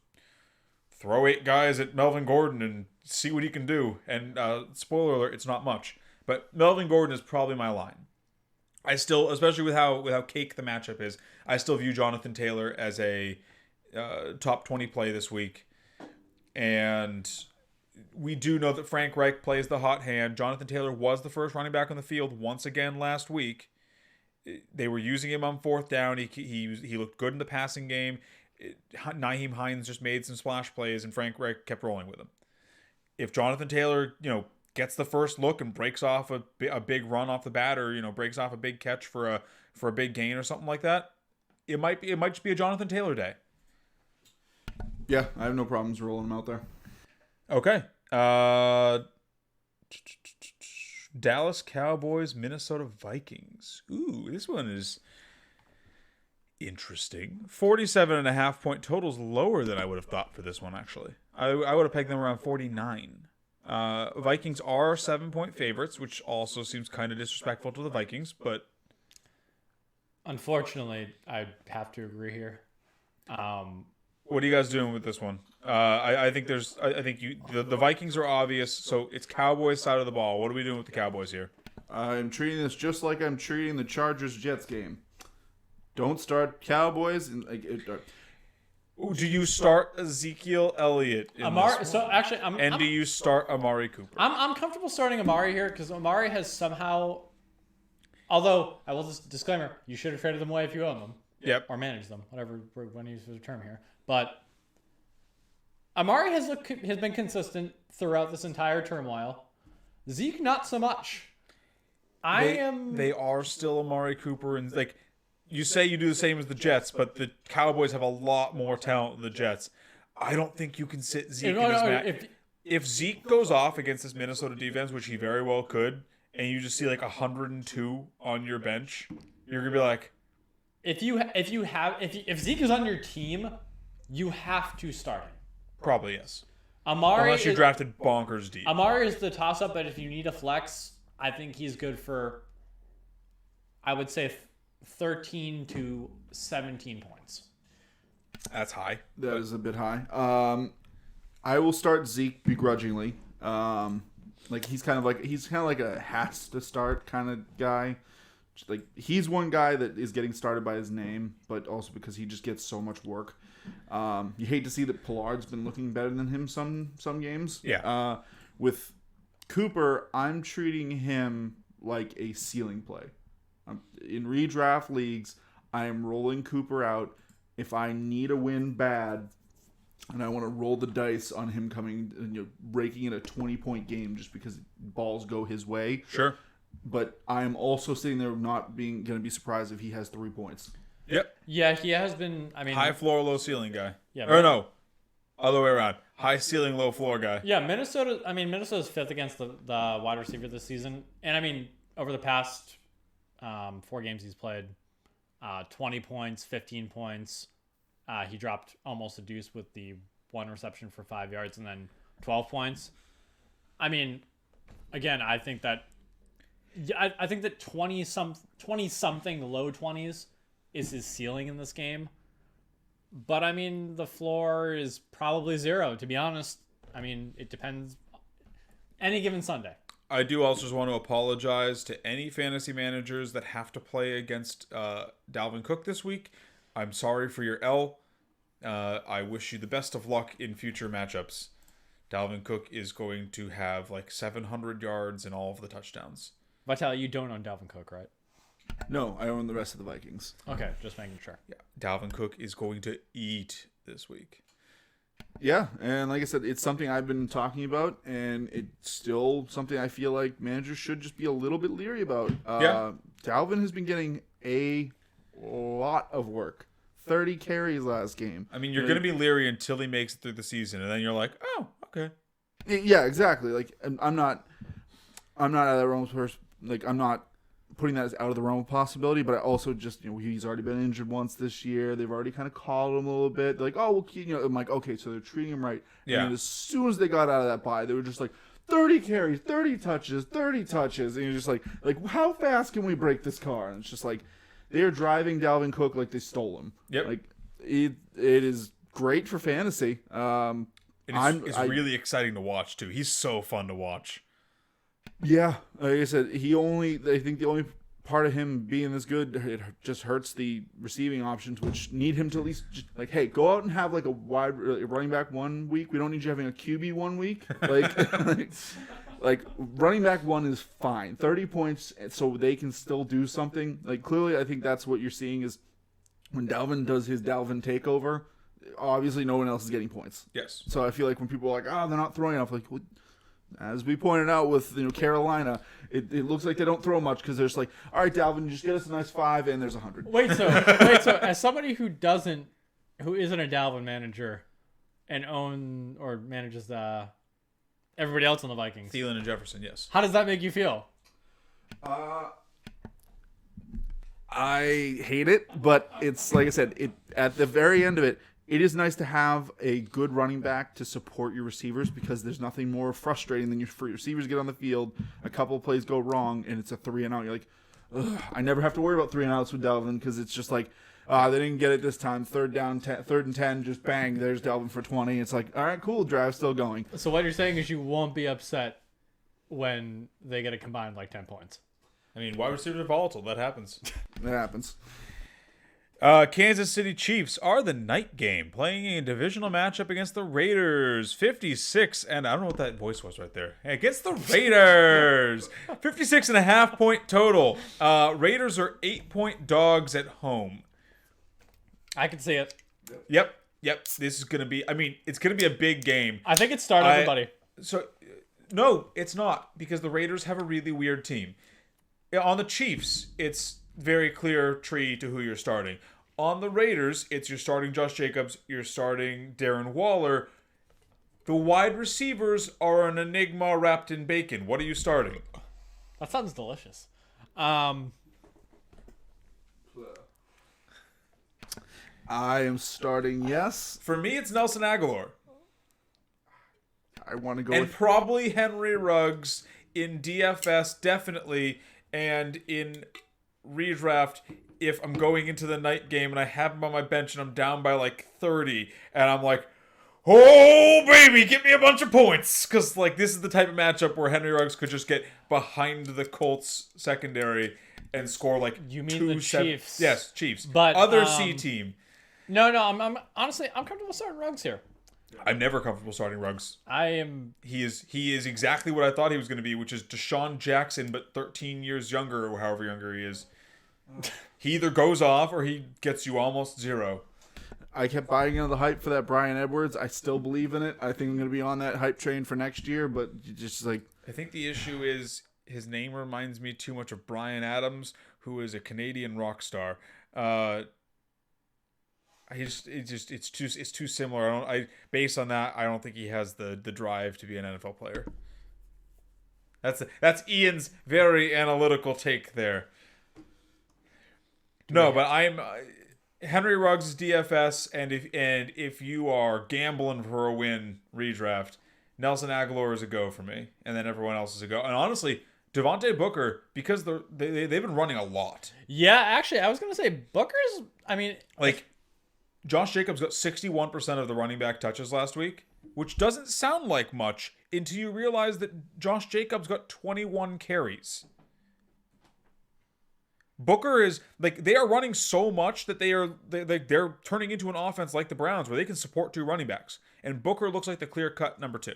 throw 8 guys at Melvin Gordon and see what he can do. And spoiler alert, it's not much. But Melvin Gordon is probably my line. I still, especially with how cake the matchup is, I still view Jonathan Taylor as a top 20 play this week. And we do know that Frank Reich plays the hot hand. Jonathan Taylor was the first running back on the field once again last week. They were using him on 4th down. He looked good in the passing game. Nyheim Hines just made some splash plays, and Frank Reich kept rolling with him. If Jonathan Taylor, gets the first look and breaks off a big run off the bat, or breaks off a big catch for a big gain or something like that, it might just be a Jonathan Taylor day.
Yeah, I have no problems rolling him out there.
Okay. Dallas Cowboys, Minnesota Vikings. Ooh, this one is interesting. 47.5 point totals, lower than I would have thought for this one, actually. I would have pegged them around 49. Vikings are 7-point favorites, which also seems kind of disrespectful to the Vikings, but
unfortunately, I have to agree here.
What are you guys doing with this one? I think the Vikings are obvious, so it's Cowboys side of the ball. What are we doing with the Cowboys here?
I'm treating this just like I'm treating the Chargers-Jets game. Don't start Cowboys.
Do you start Ezekiel Elliott in
Amari?
this
So
one?
actually,
Do you start Amari Cooper?
I'm comfortable starting Amari here, because Amari has somehow. Although I will just disclaimer, you should have traded them away if you own them.
Yep.
Or manage them, whatever we're going to use the term here. But Amari has been consistent throughout this entire turmoil. Zeke, not so much.
They are still Amari Cooper, and you say you do the same as the Jets, but the Cowboys have a lot more talent than the Jets. I don't think you can sit Zeke in this match. If Zeke goes off against this Minnesota defense, which he very well could, and you just see 102 on your bench, you're gonna be like,
if Zeke is on your team, you have to start him.
Probably yes.
Unless
you drafted bonkers deep.
Amari is the toss-up, but if you need a flex, I think he's good for, I would say, 13 to 17 points.
That's high.
That is a bit high. I will start Zeke begrudgingly. He's kind of like a has to start kind of guy. He's one guy that is getting started by his name, but also because he just gets so much work. You hate to see that Pollard's been looking better than him some games.
Yeah.
With Cooper, I'm treating him like a ceiling play. In redraft leagues, I am rolling Cooper out. If I need a win bad, and I want to roll the dice on him coming, raking in a 20-point game just because balls go his way.
Sure.
But I am also sitting there not going to be surprised if he has 3 points.
Yep.
Yeah, he has been.
High floor, low ceiling guy.
Yeah.
Or no, other way around. High ceiling, low floor guy.
Yeah, Minnesota's 5th against the wide receiver this season, and over the past 4 games he's played, 20 points, 15 points. He dropped almost a deuce with the 1 reception for 5 yards, and then 12 points. Again, I think that 20 something low 20s is his ceiling in this game. But the floor is probably 0, to be honest. It depends. Any given Sunday.
I do also just want to apologize to any fantasy managers that have to play against Dalvin Cook this week. I'm sorry for your L. I wish you the best of luck in future matchups. Dalvin Cook is going to have like 700 yards and all of the touchdowns.
Vital, you don't own Dalvin Cook, right?
No, I own the rest of the Vikings.
Okay, just making sure.
Yeah, Dalvin Cook is going to eat this week.
Yeah, and like I said, it's something I've been talking about, and it's still something I feel like managers should just be a little bit leery about. Dalvin has been getting a lot of work. 30 carries last game.
I mean, you're going to be leery until he makes it through the season, and then you're like, oh, okay.
Yeah, exactly. Like I'm not out of the realm of I'm not putting that as out of the realm of possibility, but I also just, he's already been injured once this year. They've already kind of called him a little bit. They're like, oh, well, I'm like, okay, so they're treating him right.
Yeah.
And as soon as they got out of that bye, they were just like, 30 carries, 30 touches. And you're just like, how fast can we break this car? And it's just like, they're driving Dalvin Cook like they stole him.
Yep.
Like, it is great for fantasy.
It's really exciting to watch, too. He's so fun to watch.
Yeah, like I said, I think the only part of him being this good, it just hurts the receiving options, which need him to at least just, hey, go out and have like a wide running back 1 week. We don't need you having a QB 1 week. Like running back 1 is fine. 30 points, so they can still do something. Like clearly, I think that's what you're seeing is when Dalvin does his Dalvin takeover. Obviously, no one else is getting points.
Yes.
So I feel like when people are like, oh, they're not throwing enough, like. Well, as we pointed out with
Carolina,
Carolina, it looks like they don't throw much because they're just like, all right, Dalvin, just get us a nice 5 and there's 100.
Wait, so as somebody who isn't a Dalvin manager and manages everybody else on the Vikings,
Thielen and Jefferson, yes.
How does that make you feel?
I hate it, but it's like I said, at the very end of it, it is nice to have a good running back to support your receivers because there's nothing more frustrating than for your receivers to get on the field, a couple of plays go wrong, and it's a 3-and-out. You're like, ugh, I never have to worry about 3-and-outs with Dalvin because it's just like, they didn't get it this time. 3rd and 10, just bang, there's Dalvin for 20. It's like, all right, cool, drive's still going.
So what you're saying is you won't be upset when they get a combined 10 points.
I mean, wide receivers are volatile. That happens.
That happens.
Kansas City Chiefs are the night game, playing a divisional matchup against the Raiders. 56, and I don't know what that voice was right there. Hey, against the Raiders. 56.5 point total. Raiders are 8-point dogs at home.
I can see it.
Yep. This is going to be, it's going to be a big game.
I think it's start everybody.
No, it's not, because the Raiders have a really weird team. On the Chiefs, it's very clear tree to who you're starting. On the Raiders, it's you're starting Josh Jacobs, you're starting Darren Waller. The wide receivers are an enigma wrapped in bacon. What are you starting?
That sounds delicious. I
am starting, yes.
For me, it's Nelson Aguilar.
I want to go
and
with...
probably Henry Ruggs in DFS, definitely, and in redraft if I'm going into the night game and I have him on my bench and I'm down by 30 and I'm like, oh baby, get me a bunch of points, because this is the type of matchup where Henry Ruggs could just get behind the Colts secondary and score
you mean the Chiefs?
Yes, Chiefs,
but
other C team.
No, I'm honestly comfortable starting Ruggs here.
I'm never comfortable starting Ruggs.
I am.
He is exactly what I thought he was going to be, which is Deshaun Jackson, but 13 years younger, or however younger he is. He either goes off or he gets you almost 0.
I kept buying into the hype for that Bryan Edwards. I still believe in it. I think I'm going to be on that hype train for next year, but just I
think the issue is his name reminds me too much of Bryan Adams, who is a Canadian rock star. It's too similar. Based on that, I don't think he has the drive to be an NFL player. That's Ian's very analytical take there. No, but I'm Henry Ruggs is DFS, and if you are gambling for a win redraft, Nelson Aguilar is a go for me, and then everyone else is a go. And honestly, Devontae Booker, because they've been running a lot.
Yeah, actually, I was gonna say Booker's.
Josh Jacobs got 61% of the running back touches last week, which doesn't sound like much until you realize that Josh Jacobs got 21 carries. Booker is like they are running so much that they're turning into an offense like the Browns where they can support 2 running backs, and Booker looks like the clear cut number 2.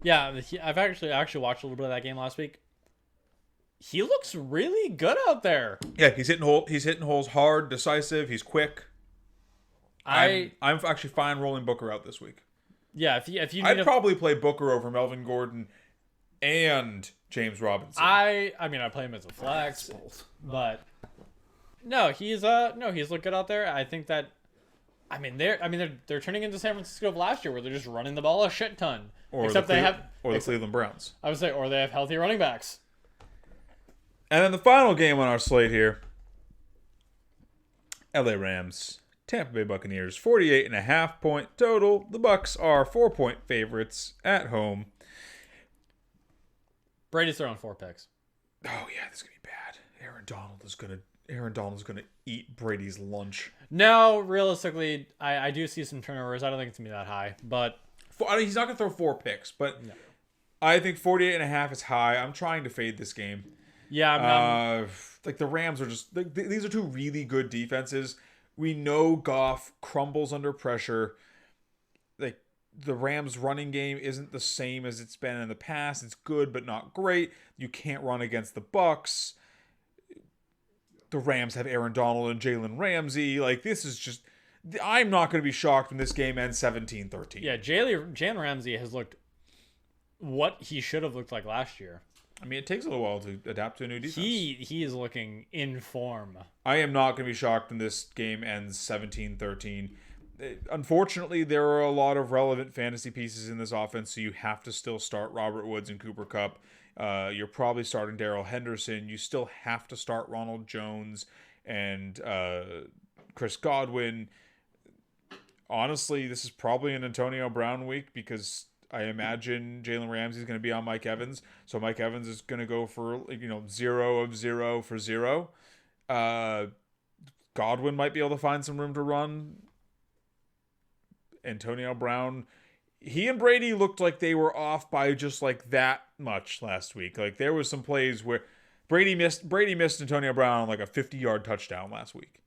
Yeah, I've actually watched a little bit of that game last week. He looks really good out there.
Yeah, he's hitting holes hard, decisive. He's quick. I'm actually fine rolling Booker out this week.
Yeah, if you
I'd probably play Booker over Melvin Gordon and James Robinson.
I play him as a flex, but no, he's looked good out there. I think that they're turning into San Francisco of last year where they're just running the ball a shit ton.
The Cleveland Browns.
I would say, or they have healthy running backs.
And then the final game on our slate here, LA Rams, Tampa Bay Buccaneers, 48.5 point total. The Bucs are 4-point favorites at home.
Brady's throwing 4 picks.
Oh yeah, this is gonna be bad. Aaron Donald is gonna eat Brady's lunch.
No, realistically, I do see some turnovers. I don't think it's gonna be that high, but
he's not gonna throw 4 picks, but
no.
I think 48.5 is high. I'm trying to fade this game.
Yeah,
like the Rams are just these are 2 really good defenses. We know Goff crumbles under pressure. Like the Rams running game isn't the same as it's been in the past. It's good but not great. You can't run against the Bucs. The Rams have Aaron Donald and Jalen Ramsey. Like this is just I'm not going to be shocked when this game ends 17-13.
Yeah, Jalen Ramsey has looked what he should have looked like last year.
I mean, it takes a little while to adapt to a new defense.
He is looking in form.
I am not going to be shocked when this game ends 17-13. Unfortunately, there are a lot of relevant fantasy pieces in this offense, so you have to still start Robert Woods and Cooper Kupp. You're probably starting Darrell Henderson. You still have to start Ronald Jones and Chris Godwin. Honestly, this is probably an Antonio Brown week because I imagine Jalen Ramsey is going to be on Mike Evans. So Mike Evans is going to go for 0 of 0 for 0. Godwin might be able to find some room to run. Antonio Brown, he and Brady looked like they were off by just like that much last week. Like there was some plays where Brady missed Antonio Brown on like a 50-yard touchdown last week,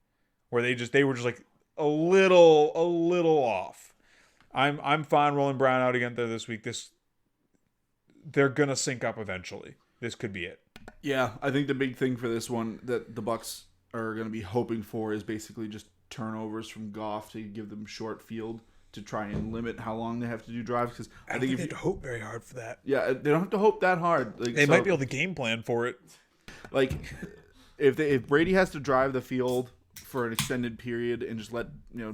where they were just like a little off. I'm fine rolling Brown out again there this week. They're gonna sync up eventually. This could be it.
Yeah, I think the big thing for this one that the Bucs are going to be hoping for is basically just turnovers from Goff to give them short field to try and limit how long they have to do drives. Because
I think they have to hope very hard for that.
Yeah, they don't have to hope that hard.
They might be able to game plan for it.
Like if Brady has to drive the field for an extended period and just let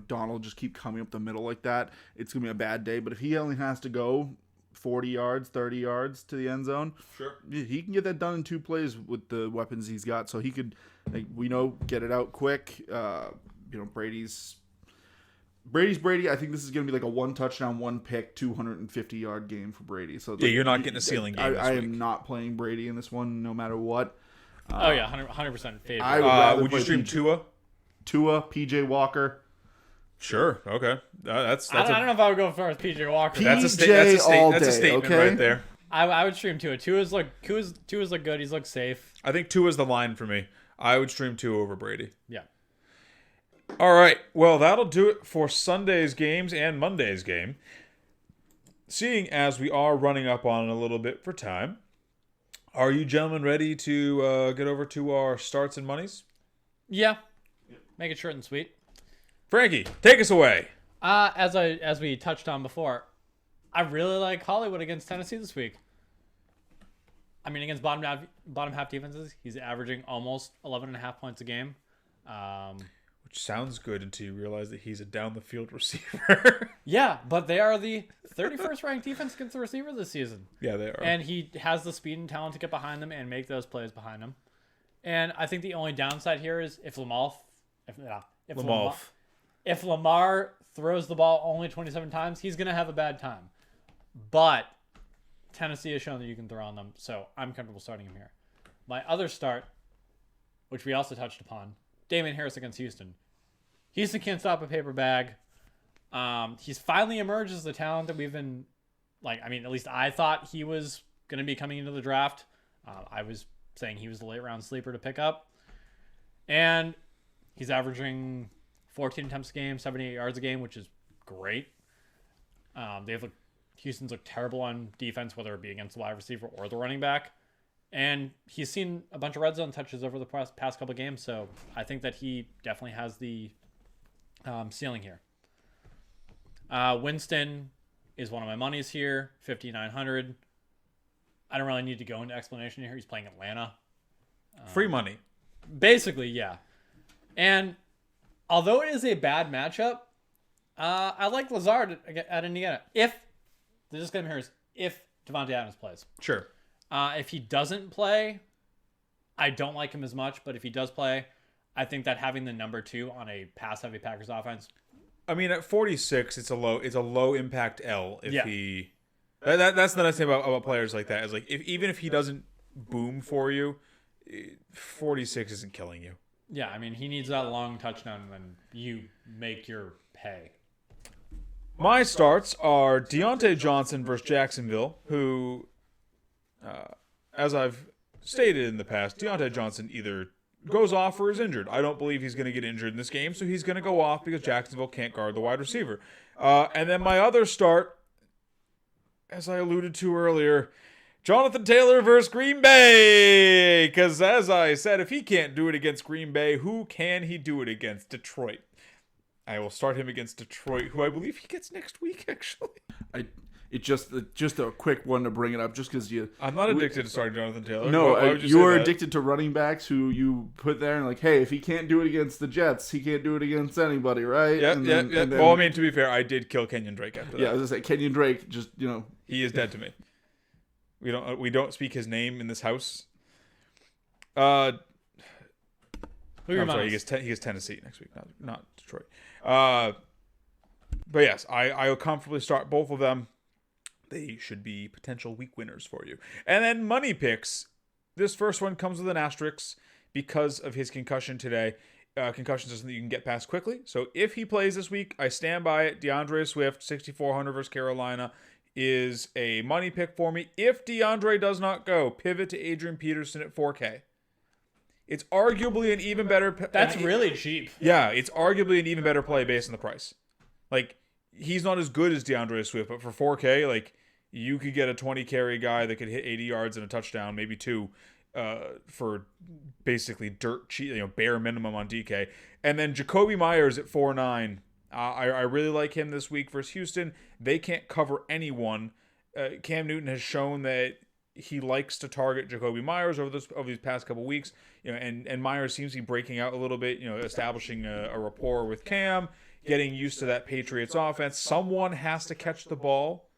Donald just keep coming up the middle like that, it's gonna be a bad day. But if he only has to go 40 yards, 30 yards to the end zone,
sure,
he can get that done in 2 plays with the weapons he's got. So he could, get it out quick. Brady's Brady. I think this is going to be like a 1 touchdown, 1 pick, 250-yard game for Brady. So
yeah, you're not getting a ceiling game.
I am not playing Brady in this one, no matter what.
100% favorite.
I would rather
would you stream Tua,
PJ Walker?
Sure. Okay. I
don't know if I would go for PJ Walker.
That's a statement
okay?
right there.
I would stream Tua. Tua's look good. He's looked safe.
I think Tua's the line for me. I would stream Tua over Brady.
Yeah.
All right. Well, that'll do it for Sunday's games and Monday's game. Seeing as we are running up on it a little bit for time, are you gentlemen ready to get over to our starts and monies?
Yeah. Make it short and sweet.
Frankie, take us away.
As we touched on before, I really like Hollywood against Tennessee this week. I mean, against bottom half defenses, he's averaging almost 11.5 points a game.
Which sounds good until you realize that he's a down the field receiver.
Yeah, but they are the 31st ranked defense against the receiver this season.
Yeah, they are.
And he has the speed and talent to get behind them and make those plays behind them. And I think the only downside here is if Lamar throws the ball only 27 times, he's going to have a bad time. But Tennessee has shown that you can throw on them, so I'm comfortable starting him here. My other start, which we also touched upon, Damian Harris against Houston. Houston can't stop a paper bag. He's finally emerged as the talent that we've been, at least I thought he was going to be coming into the draft. I was saying he was the late round sleeper to pick up. And he's averaging 14 attempts a game, 78 yards a game, which is great. Houston's looked terrible on defense, whether it be against the wide receiver or the running back. And he's seen a bunch of red zone touches over the past couple of games, so I think that he definitely has the ceiling here. Winston is one of my monies here, 5,900. I don't really need to go into explanation here. He's playing Atlanta.
Free money.
Basically, yeah. And although it is a bad matchup, I like Lazard at Indiana. If the disclaimer here is if Devontae Adams plays.
Sure.
If he doesn't play, I don't like him as much. But if he does play, I think that having the number 2 on a pass-heavy Packers offense.
I mean, at 46, it's a low impact L. If
Yeah.
he, that's the nice thing about players like that is like even if he doesn't boom for you, 46 isn't killing you.
Yeah, I mean, he needs that long touchdown, and then you make your pay.
My starts are Deontay Johnson versus Jacksonville, who, as I've stated in the past, Deontay Johnson either goes off or is injured. I don't believe he's going to get injured in this game, so he's going to go off because Jacksonville can't guard the wide receiver. And then my other start, as I alluded to earlier, Jonathan Taylor versus Green Bay. Because as I said, if he can't do it against Green Bay, who can he do it against? Detroit. I will start him against Detroit, who I believe he gets next week, actually.
Just a quick one to bring it up, just because
I'm not addicted to starting Jonathan Taylor.
No,
Why would
you
say
are
that?
addicted to running backs who you put there and like, hey, if he can't do it against the Jets, he can't do it against anybody, right?
Yeah,
And
yeah.
then-
Well, I mean, to be fair, I did kill Kenyon Drake after that.
Yeah, I was gonna say Kenyon Drake. Just
He is dead to me. We don't speak his name in this house.
Who are your
I'm sorry,
monies?
he gets Tennessee next week, not Detroit. But yes, I will comfortably start both of them. They should be potential week winners for you. And then money picks. This first one comes with an asterisk because of his concussion today. Concussion is something you can get past quickly. So if he plays this week, I stand by it. DeAndre Swift, 6,400 versus Carolina, is a money pick for me. If DeAndre does not go, pivot to Adrian Peterson at 4K. It's arguably an even better...
That's really cheap.
Yeah, it's arguably an even better play based on the price. Like, he's not as good as DeAndre Swift, but for 4K, like, you could get a 20-carry guy that could hit 80 yards and a touchdown, maybe 2, for basically dirt cheap, bare minimum on DK. And then Jacoby Myers at 4.9. I really like him this week versus Houston. They can't cover anyone. Cam Newton has shown that he likes to target Jacoby Myers over these past couple weeks, and Myers seems to be breaking out a little bit, establishing a rapport with Cam, getting used to that Patriots offense. Someone has to catch the ball,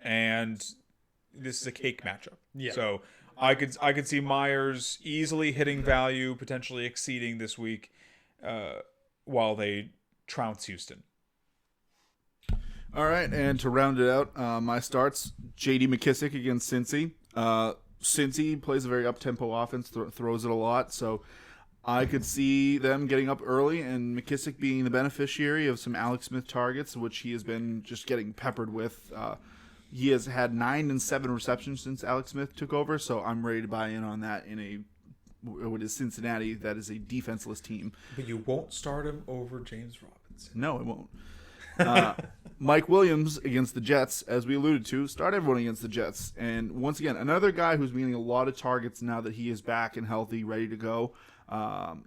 and this is a cake matchup.
Yeah.
So I could see Myers easily hitting value, potentially exceeding this week, while they trounce Houston.
All right, and to round it out, my starts, J.D. McKissick against Cincy. Cincy plays a very up-tempo offense, throws it a lot, so I could see them getting up early and McKissick being the beneficiary of some Alex Smith targets, which he has been just getting peppered with. He has had 9 and 7 receptions since Alex Smith took over, so I'm ready to buy in on that in what is Cincinnati, that is a defenseless team.
But you won't start him over James Robinson.
No, it won't. Mike Williams against the Jets, as we alluded to, start everyone against the Jets. And once again, another guy who's getting a lot of targets now that he is back and healthy, ready to go.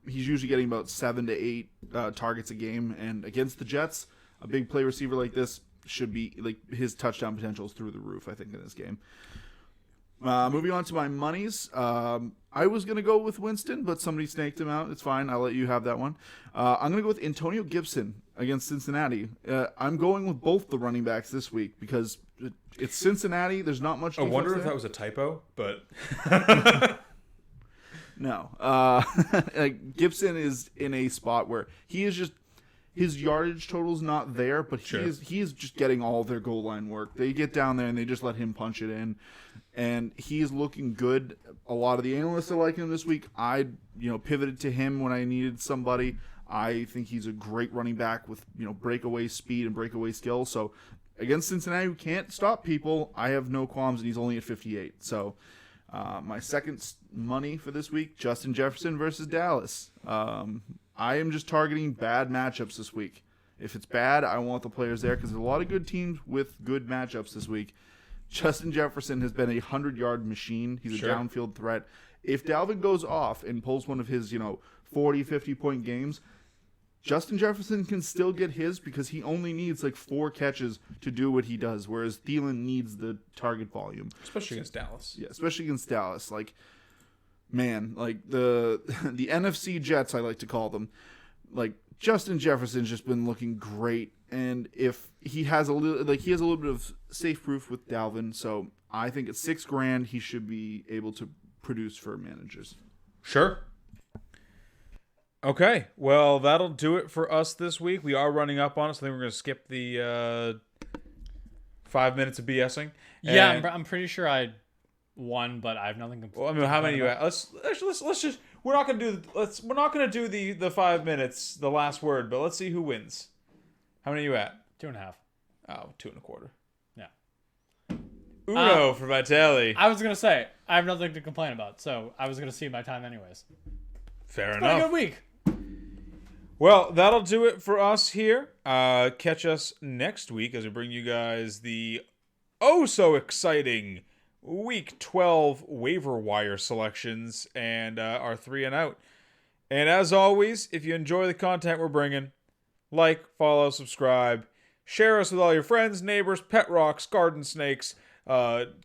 He's usually getting about 7 to 8 targets a game. And against the Jets, a big play receiver like this should be, like, his touchdown potential is through the roof, I think, in this game. Moving on to my monies. I was going to go with Winston, but somebody snaked him out. It's fine. I'll let you have that one. I'm going to go with Antonio Gibson against Cincinnati. I'm going with both the running backs this week because it's Cincinnati. There's not much defense
I wonder if
there.
that was a typo, but...
No. Gibson is in a spot where he is just... His yardage total's not there, but he is just getting all their goal line work. They get down there and they just let him punch it in. And he is looking good. A lot of the analysts are liking him this week. I pivoted to him when I needed somebody. I think he's a great running back with breakaway speed and breakaway skill. So against Cincinnati, who can't stop people, I have no qualms, and he's only at 58. So My second money for this week, Justin Jefferson versus Dallas. I am just targeting bad matchups this week. If it's bad, I want the players there because there's a lot of good teams with good matchups this week. Justin Jefferson has been a 100-yard machine. He's a downfield threat. If Dalvin goes off and pulls one of his, 40, 50-point games, Justin Jefferson can still get his because he only needs like 4 catches to do what he does, whereas Thielen needs the target volume.
Especially against Dallas.
Yeah, especially against Dallas. Like, man, like the NFC Jets, I like to call them. Like, Justin Jefferson's just been looking great, and if he has a little bit of safe proof with Dalvin, so I think at $6,000 he should be able to produce for managers.
Sure. Okay, well, that'll do it for us this week. We are running up on it, so I think we're going to skip the 5 minutes of BSing.
Yeah, I'm pretty sure I won, but I have nothing to
Well, I mean, how many you at? Let's just we're not going to do the 5 minutes, the last word, but let's see who wins. How many are you at?
2.5.
Oh, 2.25.
Yeah.
Uno for Vitelli.
I was gonna say I have nothing to complain about, so I was gonna see my time anyways.
Fair
It's
enough.
been a good week.
Well, that'll do it for us here. Catch us next week as we bring you guys the so exciting Week 12 waiver wire selections and our 3 and out. And as always, if you enjoy the content we're bringing, like, follow, subscribe, share us with all your friends, neighbors, pet rocks, garden snakes,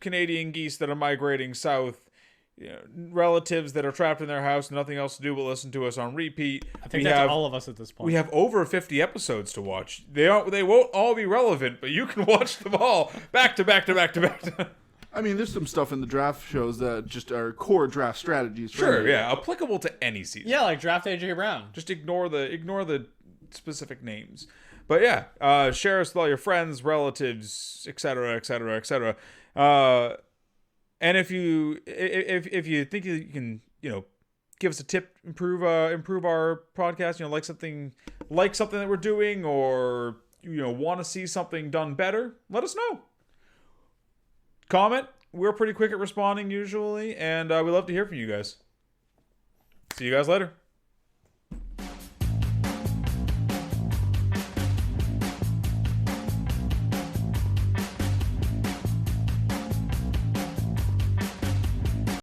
Canadian geese that are migrating south, relatives that are trapped in their house, nothing else to do but listen to us on repeat.
I think that's all of us at this point.
We have over 50 episodes to watch. They won't all be relevant, but you can watch them all back to back to back to back to.
I mean, there's some stuff in the draft shows that just are core draft strategies.
Sure, yeah, applicable to any season.
Yeah, like draft AJ Brown.
Just ignore the specific names. But yeah, share us with all your friends, relatives, etc., etc., etc. And if you think you can, give us a tip, improve our podcast, like something that we're doing, or want to see something done better, let us know. Comment. We're pretty quick at responding usually, and we love to hear from you guys. See you guys later.